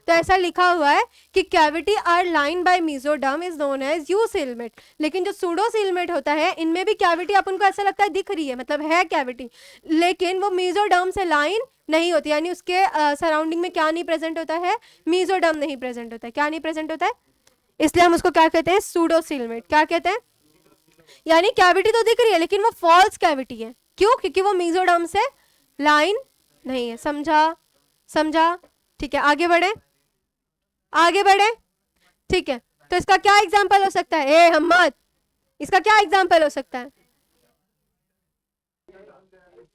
तो ऐसा लिखा हुआ है कि cavity are line by mesoderm is known as eucoelomate. लेकिन जो सूडो सीलमेट होता है, इनमें भी कैविटी अपन को ऐसा लगता है दिख रही है, मतलब है कैविटी, लेकिन वो मीजोडर्म से लाइन नहीं होती, यानी उसके सराउंडिंग में क्या नहीं प्रेजेंट होता है, मीजोडर्म नहीं प्रेजेंट होता है। क्या नहीं प्रेजेंट होता है, इसलिए हम उसको क्या कहते हैं, सूडो सीलमेट। क्या कहते हैं, यानी कैविटी तो दिख रही है लेकिन वो फॉल्स कैविटी है। क्यों, क्योंकि वो मीजोडर्म से लाइन नहीं है। समझा, समझा, ठीक है, आगे बढ़े, आगे बढ़े। ठीक है, तो इसका क्या एग्जाम्पल हो सकता है, ए हमद, इसका क्या एग्जाम्पल हो सकता है।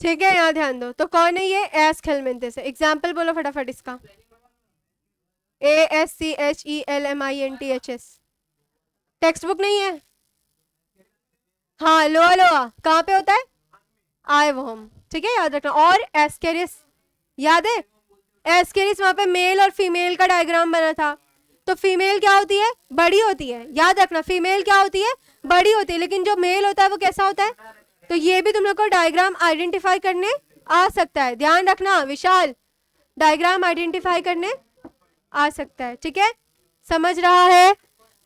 ठीक है, यहाँ ध्यान दो, तो कौन है ये, एस खेलमेंते से। एग्जाम्पल बोलो फटाफट इसका, ASCHELMINTHS। टेक्स्ट बुक नहीं है, हाँ लोआ लोआ कहाँ पे होता है, आई वोम। ठीक है, याद रखना। और एस्केरिस, याद है, एस्केरिस वहां पे मेल और फीमेल का डायग्राम बना था। तो फीमेल क्या होती है, बड़ी होती है, याद रखना, फीमेल क्या होती है, बड़ी होती है, लेकिन जो मेल होता है वो कैसा होता है। तो ये भी तुम लोग को डायग्राम आइडेंटिफाई करने आ सकता है, ध्यान रखना विशाल, डायग्राम आइडेंटिफाई करने आ सकता है। ठीक है, समझ रहा है,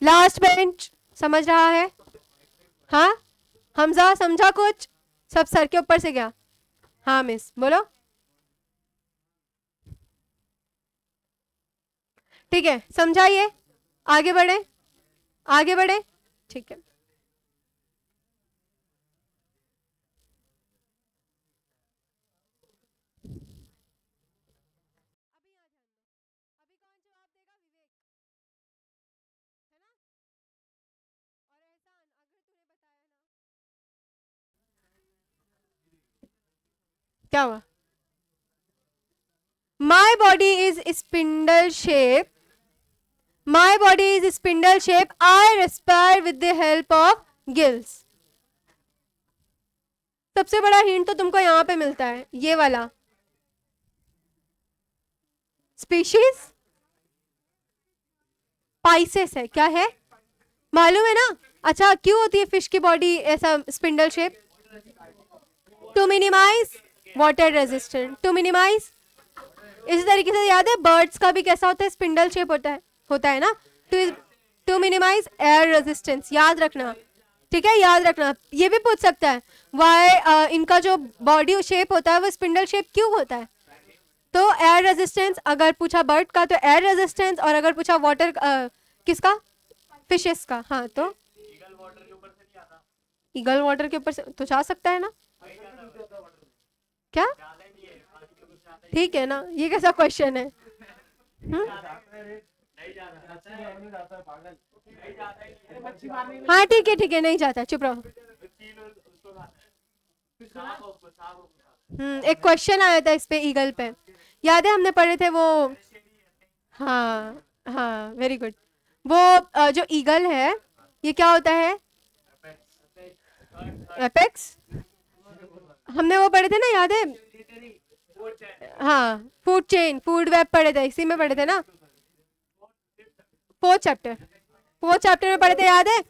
लास्ट बेंच समझ रहा है, हाँ हमजा समझा कुछ, सब सर के ऊपर से गया, हाँ मिस बोलो। ठीक है, समझाइए, आगे बढ़े, आगे बढ़े। ठीक है, क्या हुआ? My body is spindle shape. My body is spindle shape. I respire with the help of gills. सबसे बड़ा हिंट तो तुमको यहाँ पे मिलता है, ये वाला. स्पीशीज पाइसेस है, क्या है मालूम है ना? अच्छा, क्यों होती है फिश की बॉडी ऐसा spindle shape? To minimise water resistant, to minimise. इसी तरीके से याद है बर्ड्स का भी कैसा होता है, स्पिंडल शेप होता है ना, टू मिनिमाइज एयर रेजिस्टेंस. याद रखना, ठीक है, याद रखना. ये भी पूछ सकता है वाई इनका जो बॉडी शेप होता है वो स्पिंडल शेप क्यों होता है? तो एयर रेजिस्टेंस अगर पूछा बर्ड का तो एयर रेजिस्टेंस, और अगर पूछा वाटर किसका, फिशेस का. हाँ, तो ईगल वाटर के ऊपर से तो जा सकता है ना? क्या? ठीक है ना, ये कैसा क्वेश्चन है? हाँ ठीक है, नहीं जाता, चुप रहो. एक क्वेश्चन आया था इस पे, ईगल पे, याद है हमने पढ़े थे वो. हाँ हाँ, वेरी गुड. वो जो ईगल है ये क्या होता है? एपेक्स. हमने वो पढ़े थे ना, याद है? हाँ, फूड चेन, फूड वेब पढ़े थे, इसी में पढ़े थे ना, फोर्थ चैप्टर में पढ़े थे, याद है?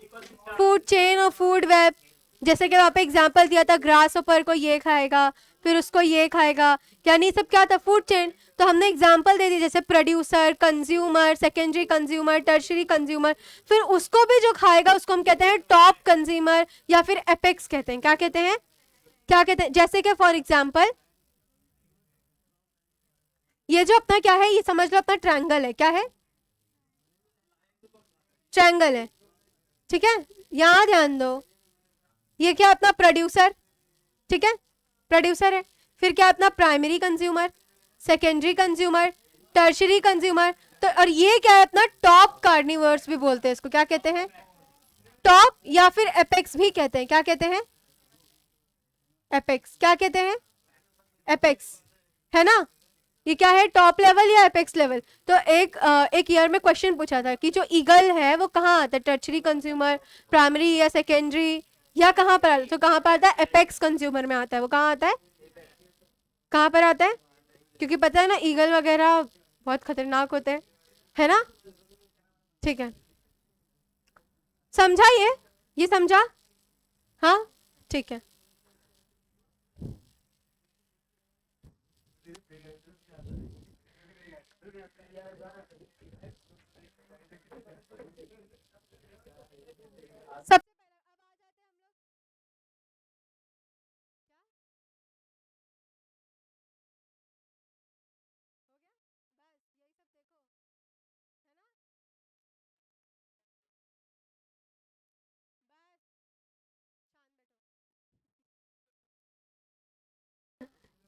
फूड चेन और फूड वेब. जैसे कि वहाँ पे एग्जांपल दिया था, ग्रास ऊपर को ये खाएगा, फिर उसको ये खाएगा, यानी सब क्या था, फूड चेन. तो हमने एग्जांपल दे दी, जैसे producer, consumer, secondary consumer, tertiary consumer, फिर उसको भी जो खाएगा उसको हम कहते हैं टॉप कंज्यूमर या फिर एपेक्स कहते हैं. क्या कहते हैं? जैसे कि फॉर एग्जाम्पल ये जो अपना क्या है, ये समझ लो अपना ट्रायंगल है. क्या है? ट्रायंगल है, ठीक है. यहां ध्यान दो, ये क्या अपना प्रोड्यूसर, ठीक है, प्रोड्यूसर है. फिर क्या अपना primary consumer, secondary consumer, tertiary consumer. तो और ये क्या है अपना टॉप कार्निवर्स भी बोलते हैं इसको. क्या कहते हैं? टॉप, या फिर एपेक्स भी कहते हैं. क्या कहते हैं? एपेक्स. क्या कहते हैं? एपेक्स, है ना? ये क्या है, टॉप लेवल या एपेक्स लेवल? तो एक ईयर में क्वेश्चन पूछा था कि जो ईगल है वो कहाँ आता है, टर्शरी कंज्यूमर, प्राइमरी या सेकेंडरी, या कहाँ पर आता है? तो कहाँ पर आता है? एपेक्स कंज्यूमर में आता है. वो कहाँ आता है? कहाँ पर आता है? क्योंकि पता है ना ईगल वगैरह बहुत खतरनाक होते हैं, है ना? ठीक है, समझा ये समझा? हाँ ठीक है. सब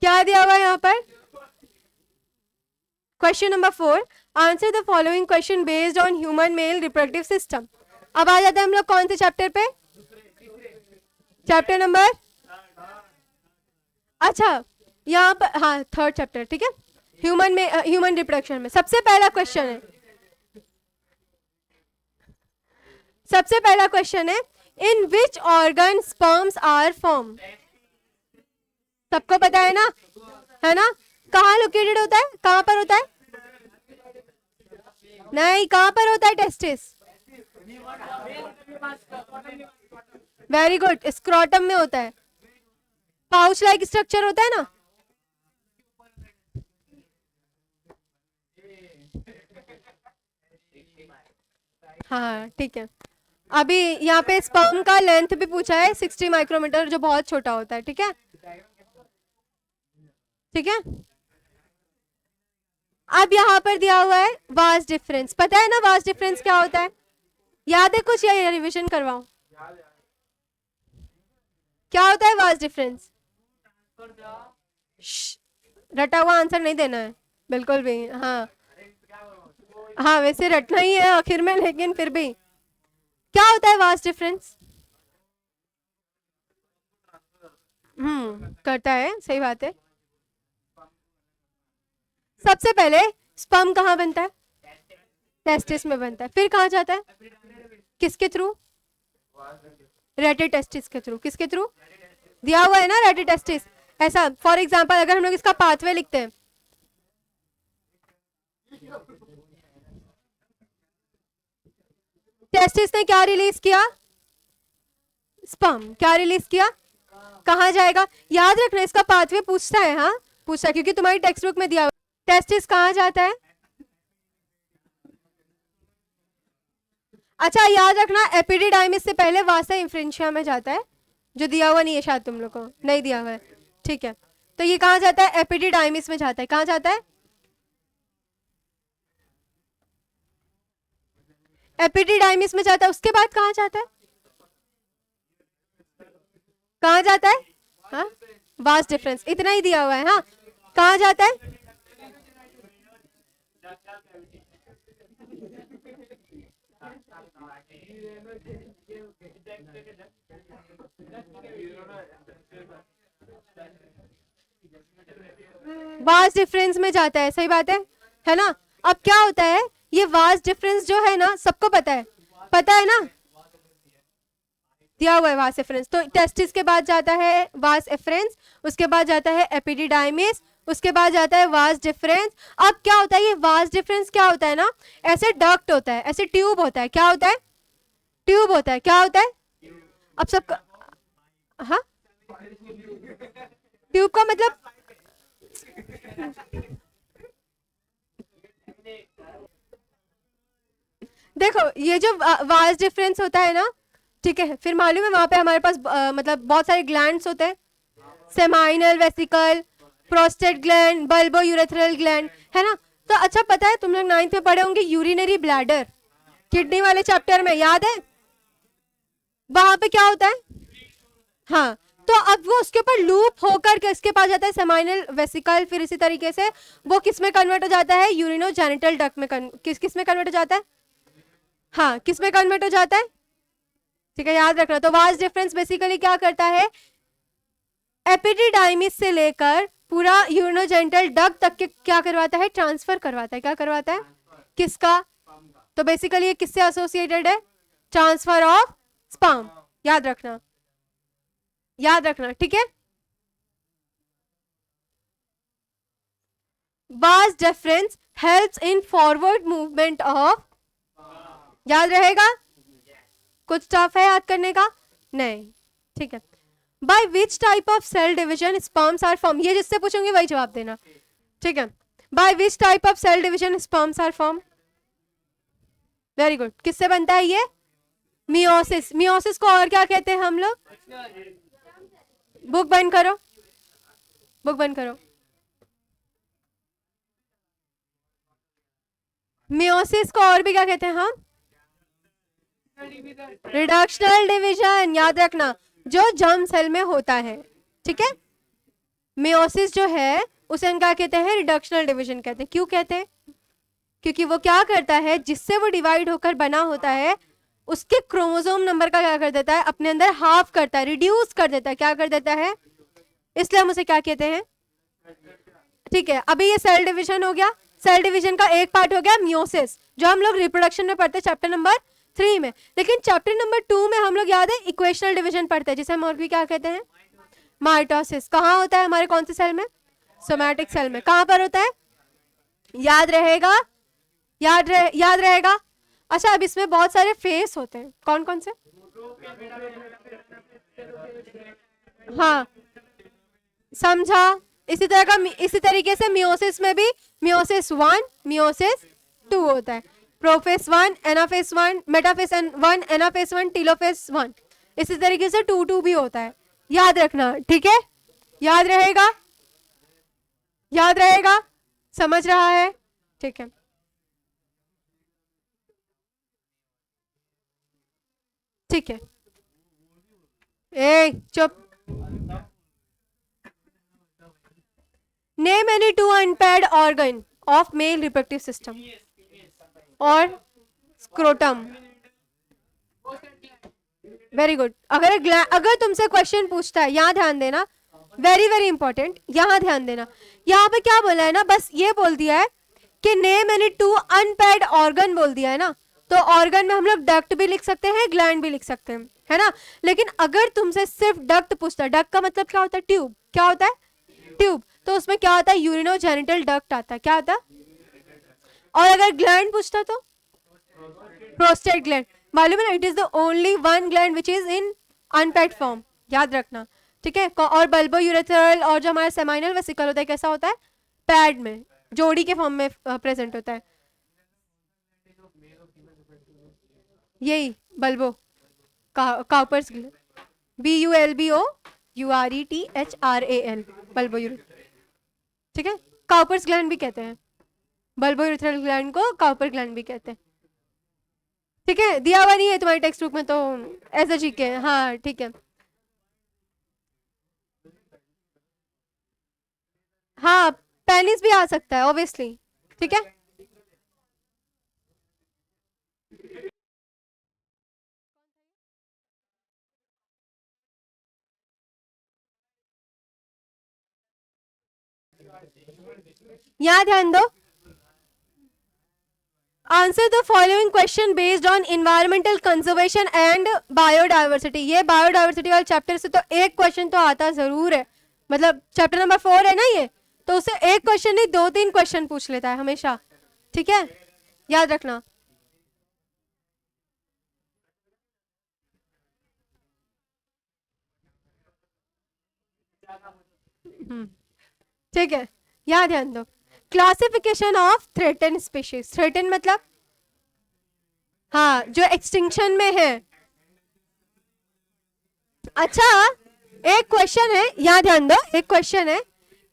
क्या दिया हुआ है यहाँ पर? Question number 4, answer the following question based on human male reproductive system. अब आ जाते हैं हम लोग कौन से चैप्टर पे? चैप्टर नंबर, अच्छा यहाँ पर, हाँ थर्ड चैप्टर, ठीक है. ह्यूमन रिप्रोडक्शन में सबसे पहला क्वेश्चन है in which organ sperms are form. सबको पता है ना, है ना? कहाँ लोकेटेड होता है, कहाँ पर होता है? नहीं, कहाँ पर होता है टेस्टिस? वेरी गुड, स्क्रोटम में होता है. पाउच लाइक स्ट्रक्चर होता है ना. हाँ ठीक है. अभी यहाँ पे स्पर्म का लेंथ भी पूछा है 60 माइक्रोमीटर, जो बहुत छोटा होता है. ठीक है, ठीक है. अब यहाँ पर दिया हुआ है वास डिफरेंस. पता है ना वास डिफरेंस क्या होता है? याद है कुछ या रिवीजन करवाऊं? क्या होता है वास डिफरेंस? रटा हुआ आंसर नहीं देना है बिल्कुल भी. हाँ हाँ, वैसे रटना ही है आखिर में, लेकिन फिर भी क्या होता है वास डिफरेंस? करता है, सही बात है. सबसे पहले स्पर्म कहाँ बनता है? टेस्टिस में बनता है। फिर कहाँ जाता है? किसके थ्रू? रेटिटेस्टिस के थ्रू। किसके थ्रू? दिया हुआ है ना रेटिटेस्टिस। ऐसा फॉर एग्जांपल अगर हम लोग इसका पाथवे लिखते हैं, टेस्टिस ने क्या रिलीज किया? स्पर्म। क्या रिलीज किया? कहाँ जाएगा? याद रखना इसका पाथवे पूछता है, हाँ पूछता है, क्योंकि तुम्हारी टेक्स्ट बुक में दिया हुआ। टेस्टिस कहाँ जाता है? अच्छा याद रखना एपिडिडाइमिस से पहले वासा इंफ्रेंशिया में जाता है, जो दिया हुआ नहीं है शायद तुम लोग को, नहीं दिया हुआ है, ठीक है। तो ये कहाँ जाता है? एपिडिडाइमिस में जाता है। कहाँ जाता है? एपिडिडाइमिस में जाता है। उसके बाद कहाँ जाता है? कहाँ जाता है? हाँ वास डिफरेंस, इतना ही दिया हुआ है। हाँ कहाँ जाता है? वास डिफरेंस में जाता है, सही बात है ना। अब क्या होता है, ये वास डिफरेंस जो है ना सबको पता है ना, दिया हुआ है वास एफरेंस। तो टेस्टिस के बाद जाता है वास एफरेंस, उसके बाद जाता है एपिडिडाइमिस, उसके बाद जाता है वास डिफरेंस। अब क्या होता है, ये वास डिफरेंस क्या होता है ना, ऐसे डक्ट होता है, ऐसे ट्यूब होता है। क्या होता है? ट्यूब होता है। क्या होता है? अब सब, हाँ ट्यूब का मतलब, देखो ये जो वास डिफरेंस होता है ना, ठीक है, फिर मालूम है वहां पे हमारे पास मतलब बहुत सारे ग्लैंड्स होते हैं, seminal vesicle, prostate gland, bulbo urethral gland, है ना। तो अच्छा पता है तुम लोग 9th में पढ़े होंगे यूरिनरी ब्लैडर, किडनी वाले चैप्टर में, याद है? वहां पे क्या होता है? हाँ तो अब वो उसके ऊपर लूप होकर के इसके पास जाता है सेमाइनल वेसिकल, फिर इसी तरीके से वो किस में कन्वर्ट हो जाता है? यूरिनोजेनिटल डक्ट में किस में कन्वर्ट हो जाता है? हाँ किस में कन्वर्ट हो जाता है? ठीक है याद रखना। तो वास डिफरेंस बेसिकली क्या करता है, एपिडिडाइमिस से लेकर पूरा यूरिनोजेनिटल डक्ट तक के क्या करवाता है? ट्रांसफर करवाता है। क्या करवाता है? किसका? तो बेसिकली ये किससे एसोसिएटेड है? Transfer of sperm. याद रखना, याद रखना, ठीक है। Vas deferens helps in forward movement of, याद रहेगा? कुछ टफ है याद करने का? नहीं, ठीक है। By which type of cell division sperms are form, ये जिससे पूछूंगी वही जवाब देना, ठीक है। By which type of cell division sperms are form? Very good. किससे बनता है ये? मियोसिस। मियोसिस को और क्या कहते हैं हम लोग? बुक बंद करो, बुक बंद करो। मियोसिस को और भी क्या कहते हैं हम? Reductional division. याद रखना, जो जर्म सेल में होता है, ठीक है। मियोसिस जो है उसे हम क्या कहते हैं? रिडक्शनल डिवीजन कहते हैं। क्यों कहते हैं? क्योंकि वो क्या करता है, जिससे वो डिवाइड होकर बना होता है उसके क्रोमोसोम नंबर का क्या कर देता है? अपने अंदर हाफ करता है, रिड्यूस कर देता है। क्या कर देता है? इसलिए हम उसे क्या कहते हैं? ठीक है, अभी ये सेल डिवीजन हो गया। सेल डिवीजन का एक पार्ट हो गया मियोसिस, जो हम लोग रिप्रोडक्शन में पढ़ते हैं चैप्टर नंबर 3 में। लेकिन चैप्टर नंबर 2 में हम लोग याद है इक्वेशनल डिवीजन पढ़ते हैं, जिसे हम और भी क्या कहते हैं? माइटोसिस। कहाँ होता है हमारे कौन से सेल में? सोमैटिक सेल में। कहाँ पर होता है? याद रहेगा, याद रहेगा। अच्छा अब इसमें बहुत सारे फेस होते हैं, कौन कौन से? हाँ समझा। इसी तरीके से मियोसिस में भी मियोसिस 1, मियोसिस 2 होता है। Prophase 1, anaphase 1, metaphase 1, anaphase 1, telophase 1। इसी तरीके से 2 भी होता है। याद रखना, ठीक है। याद रहेगा, याद रहेगा, समझ रहा है? ठीक है, ठीक है। ए चुप। Name any 2 unpaired organ of male reproductive system और स्क्रोटम। Very good. अगर तुमसे क्वेश्चन पूछता है, यहां ध्यान देना, वेरी वेरी इंपॉर्टेंट, यहाँ ध्यान देना। यहाँ पे क्या बोला है ना, बस ये बोल दिया है कि name any two unpaired organ बोल दिया है ना, तो ऑर्गन में हम लोग डक्ट भी लिख सकते हैं, ग्लैंड भी लिख सकते हैं, है ना। लेकिन अगर तुमसे सिर्फ डक्ट पूछता है, डक्ट का मतलब क्या होता है, ट्यूब, क्या होता है ट्यूब, तो उसमें क्या आता है, यूरिनोजेनिटल डक्ट आता है, क्या आता है। और अगर ग्लैंड पूछता तो प्रोस्टेट ग्लैंड, मालूम है ना, it is the only one gland which is in unpaired form, याद रखना, ठीक है। और बल्बो यूरेथ्रल और जो हमारा सेमाइनल वेसिकल होता है कैसा होता है, पैड में, जोड़ी के फॉर्म में प्रेजेंट होता है, यही bulbo Cowper's gland, BULBOURETHRAL, bulbo urethral, ठीक है। काउपर्स ग्लैंड भी कहते हैं, बल्बो यूरेथ्रल ग्लैंड को काउपर ग्लैंड भी कहते हैं, ठीक है। दिया हुआ नहीं है तुम्हारी टेक्स्ट बुक में तो ऐसा ठीक है, हाँ ठीक है। हाँ पेनिस भी आ सकता है ऑब्वियसली, ठीक है। यहाँ ध्यान दो, answer the following question based on environmental conservation and biodiversity. ये बायोडाइवर्सिटी वाले चैप्टर से तो एक क्वेश्चन तो आता जरूर है, मतलब चैप्टर नंबर 4 है ना ये, तो उससे एक क्वेश्चन नहीं 2-3 क्वेश्चन पूछ लेता है हमेशा, ठीक है, याद रखना। ठीक है, यहाँ ध्यान दो, classification of threaten species, threaten मतलब हाँ जो एक्सटिंक्शन में है। अच्छा एक क्वेश्चन है, यहाँ ध्यान दो, एक क्वेश्चन है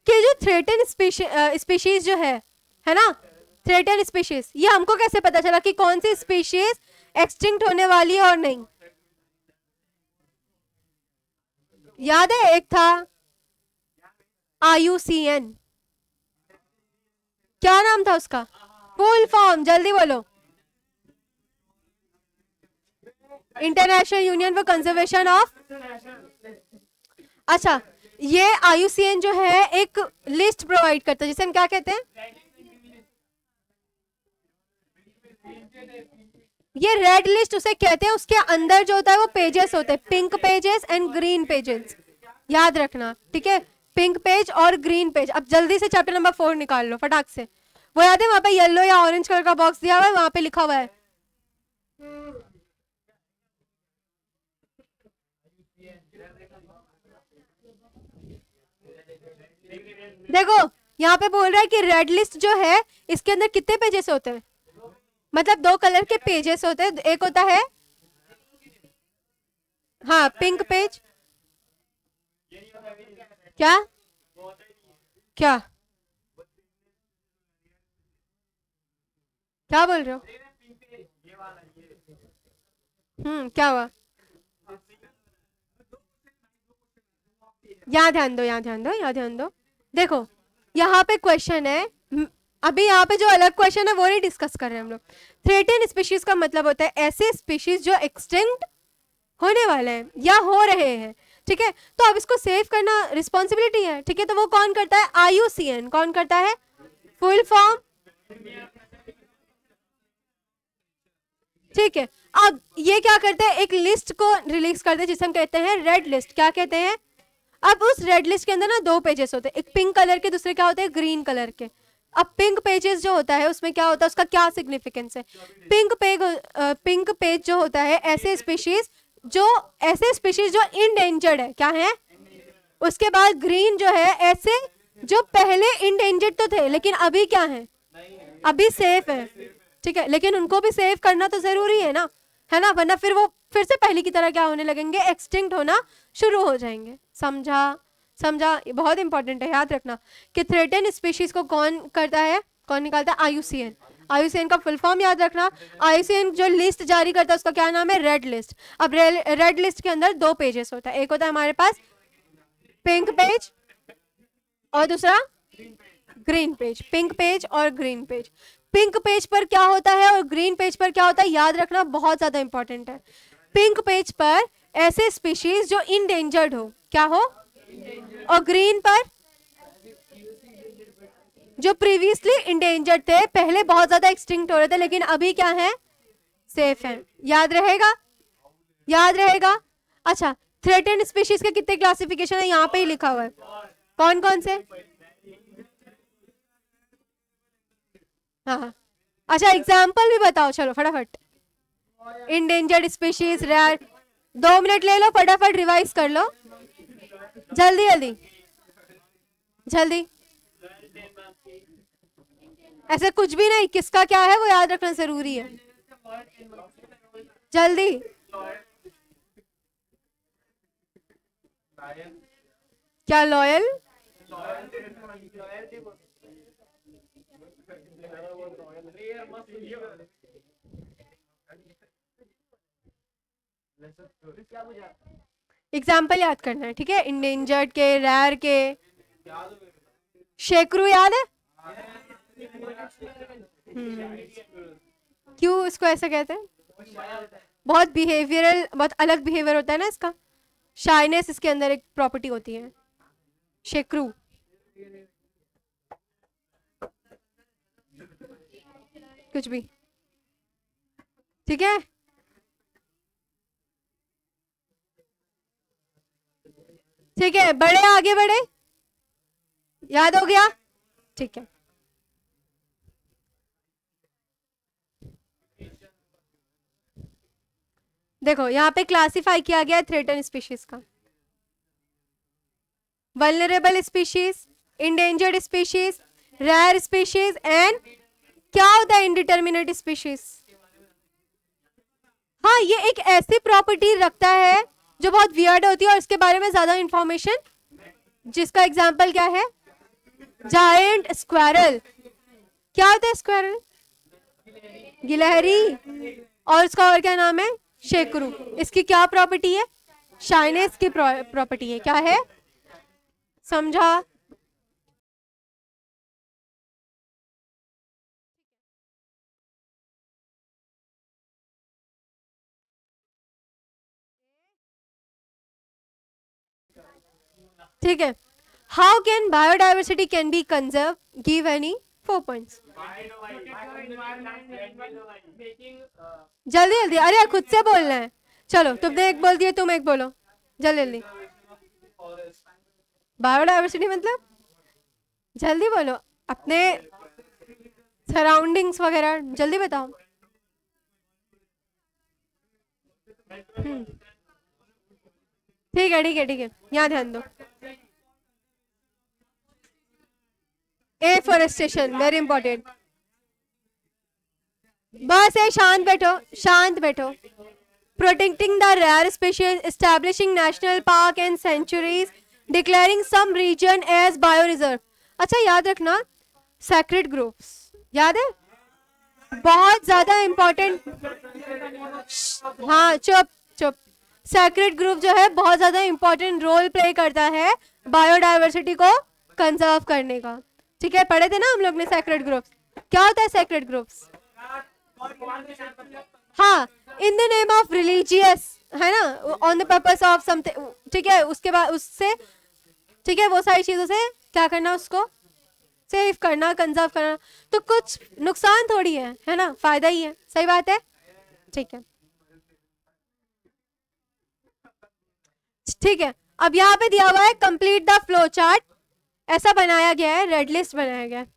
कि जो थ्रेटन स्पीशीज जो है ना, थ्रेटन स्पीशीज, ये हमको कैसे पता चला कि कौन सी स्पीशीज एक्सटिंक्ट होने वाली है और नहीं। याद है एक था IUCN, क्या नाम था उसका, फुल फॉर्म जल्दी बोलो, international union for conservation of. अच्छा ये IUCN जो है एक लिस्ट प्रोवाइड करता है जिसे हम क्या कहते हैं, ये रेड लिस्ट उसे कहते हैं, उसके अंदर जो होता है वो पेजेस होते हैं, pink pages and green pages, याद रखना, ठीक है, पिंक पेज और ग्रीन पेज। अब जल्दी से चैप्टर नंबर 4 निकाल लो फटाक से, वो याद है वहां पे येलो या ऑरेंज कलर का बॉक्स दिया हुआ है, वहां पे लिखा हुआ है, देखो यहाँ पे बोल रहा है कि रेड लिस्ट जो है इसके अंदर कितने पेजेस होते हैं, मतलब 2 कलर के पेजेस होते हैं, एक होता है हाँ पिंक पेज, क्या क्या क्या बोल रहे हो, क्या हुआ, यहाँ ध्यान दो, यहाँ ध्यान दो, यहाँ ध्यान दो, देखो यहाँ पे क्वेश्चन है, अभी यहाँ पे जो अलग क्वेश्चन है वो नहीं डिस्कस कर रहे हैं हम लोग। थ्रेटेन स्पीशीज का मतलब होता है ऐसे स्पीशीज जो एक्सटिंक्ट होने वाले हैं या हो रहे हैं, ठीक है। तो अब इसको सेव करना रिस्पॉन्सिबिलिटी है, ठीक है, तो वो कौन करता है, IUCN, कौन करता है, फुल फॉर्म, ठीक है। अब ये क्या करते हैं, एक लिस्ट को रिलीज करते हैं जिसे हम कहते हैं रेड लिस्ट, क्या कहते हैं। अब उस रेड लिस्ट के अंदर ना 2 पेजेस होते हैं, एक पिंक कलर के, दूसरे क्या होते हैं, ग्रीन कलर के। अब पिंक पेजेस जो होता है उसमें क्या होता है, उसका क्या सिग्निफिकेंस है, पिंक पेज जो होता है ऐसे स्पीशीज जो इंडेंजर्ड है, क्या है। उसके बाद ग्रीन जो है ऐसे जो पहले इंडेंजर्ड तो थे लेकिन अभी क्या है, अभी सेफ है, ठीक है, लेकिन उनको भी सेव करना तो जरूरी है ना, वरना फिर वो फिर से पहले की तरह क्या होने लगेंगे, एक्सटिंक्ट होना शुरू हो जाएंगे। समझा, समझा, ये बहुत इंपॉर्टेंट है, याद रखना कि थ्रेटेन स्पीशीज को कौन करता है, कौन निकालता है, IUCN। IUCN का फुल फॉर्म याद रखना, IUCN जो लिस्ट जारी करता है उसका क्या नाम है, रेड लिस्ट। अब रेड लिस्ट के अंदर 2 पेजेस होता है, एक होता है हमारे पास पिंक पेज और दूसरा ग्रीन पेज, पिंक पेज और ग्रीन पेज। पिंक पेज पर क्या होता है और ग्रीन पेज पर क्या होता है, याद रखना, बहुत ज्यादा इंपॉर्टेंट है। पिंक पेज पर ऐसे स्पीशीज जो इंडेंजर्ड हो, क्या हो, और ग्रीन पर जो प्रीवियसली इंडेंजर्ड थे, पहले बहुत ज्यादा एक्सटिंक्ट हो रहे थे लेकिन अभी क्या है, सेफ है। याद रहेगा, याद रहेगा। अच्छा, थ्रेटेंड स्पीशीज के कितने क्लासिफिकेशन है, यहाँ पे ही लिखा हुआ है, कौन कौन से। हाँ, अच्छा एग्जाम्पल भी बताओ, चलो फटाफट। Endangered species, rare. 2 मिनट ले लो, फटाफट रिवाइज कर लो, जल्दी जल्दी जल्दी। ऐसे कुछ भी नहीं, किसका क्या है वो याद रखना जरूरी है, जल्दी। क्या लॉयल, एग्जाम्पल याद करना है, ठीक है। इंडेंजर्ड के, रेयर के, शेकरू याद है। क्यों इसको ऐसा कहते हैं, बहुत बिहेवियरल, बहुत अलग बिहेवियर होता है ना इसका, शाइनेस इसके अंदर एक प्रॉपर्टी होती है, शेकरू। कुछ भी, ठीक है। ठीक है, बढ़े आगे बढ़े, याद हो गया, ठीक है। देखो यहाँ पे क्लासिफाई किया गया है थ्रेटन स्पीशीज का, vulnerable species, endangered species, rare species and क्या होता है, इंडिटर्मिनेट स्पीशीज। हाँ, ये एक ऐसी प्रॉपर्टी रखता है जो बहुत वियर्ड होती है और इसके बारे में ज्यादा इंफॉर्मेशन, जिसका एग्जांपल क्या है, जायंट स्क्वायरल। क्या होता है स्क्वायरल, गिलहरी, और इसका और क्या नाम है, शेकरू। इसकी क्या प्रॉपर्टी है, शाइनेस की प्रॉपर्टी है, क्या है, समझा। ठीक है, how can biodiversity can be conserve, give any 4 points. जल्दी जल्दी, अरे खुद से बोलना है, चलो तुमने एक बोल दिया, तुम एक बोलो, जल्दी जल्दी। बायोडाइवर्सिटी मतलब, जल्दी बोलो, अपने सराउंडिंग्स वगैरह जल्दी बताओ। ठीक है ठीक है ठीक है, यहाँ ध्यान दो। Afforestation very important. बस है, शांत बैठो, शांत बैठो। Protecting the rare species, establishing national park and sanctuaries, declaring some region as bio reserve. अच्छा याद रखना, सैक्रेड ग्रुप्स याद है, बहुत ज्यादा इंपॉर्टेंट। हाँ चुप चुप, सैक्रेड ग्रुप जो है बहुत ज्यादा इंपॉर्टेंट रोल प्ले करता है बायोडाइवर्सिटी को कंजर्व करने का। ठीक है, पढ़े थे ना हम लोग ने सैक्रेड ग्रुप्स। क्या होता है सैक्रेड ग्रुप्स, हाँ, in the name of religious, है ना, on the purpose of something. ठीक है, उसके बाद उससे, ठीक है, वो सारी चीजों से क्या करना, उसको सेव करना, कंजर्व करना। तो कुछ नुकसान थोड़ी है ना, फायदा ही है, सही बात है। ठीक है ठीक है, अब यहाँ पे दिया हुआ है कंप्लीट द फ्लो चार्ट, ऐसा बनाया गया है, रेड लिस्ट बनाया गया है।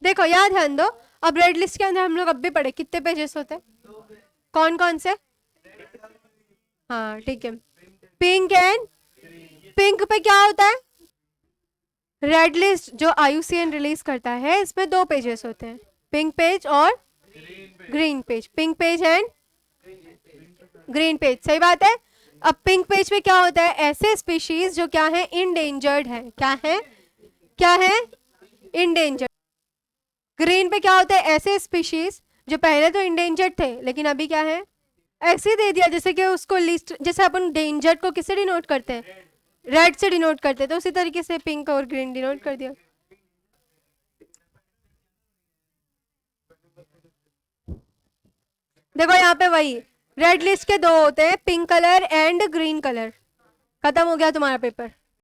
देखो यहाँ ध्यान दो, अब रेड लिस्ट के अंदर हम लोग अब भी पढ़े, कितने पेजेस होते हैं, कौन कौन से। हाँ ठीक है, पिंक एंड, पिंक पे क्या होता है, रेड लिस्ट जो IUCN रिलीज करता है, इसमें 2 पेजेस होते हैं, पिंक पेज और green page, pink page and green page, सही बात है। अब पिंक पेज पे क्या होता है, ऐसे स्पीशीज जो क्या है, इंडेंजर्ड है, क्या है इंडेंजर्ड। ग्रीन पे क्या होता है, ऐसे स्पीशीज जो पहले तो इंडेंजर्ड थे लेकिन अभी क्या है, ऐसे दे दिया जैसे कि उसको लिस्ट, जैसे अपन डेंजर्ड को किसे डिनोट करते हैं, रेड से डिनोट करते तो उसी तरीके से पिंक और ग्रीन डिनोट कर दिया। देखो यहाँ पे वही रेड लिस्ट के दो होते हैं, pink colour and green colour. खत्म हो गया तुम्हारा पेपर।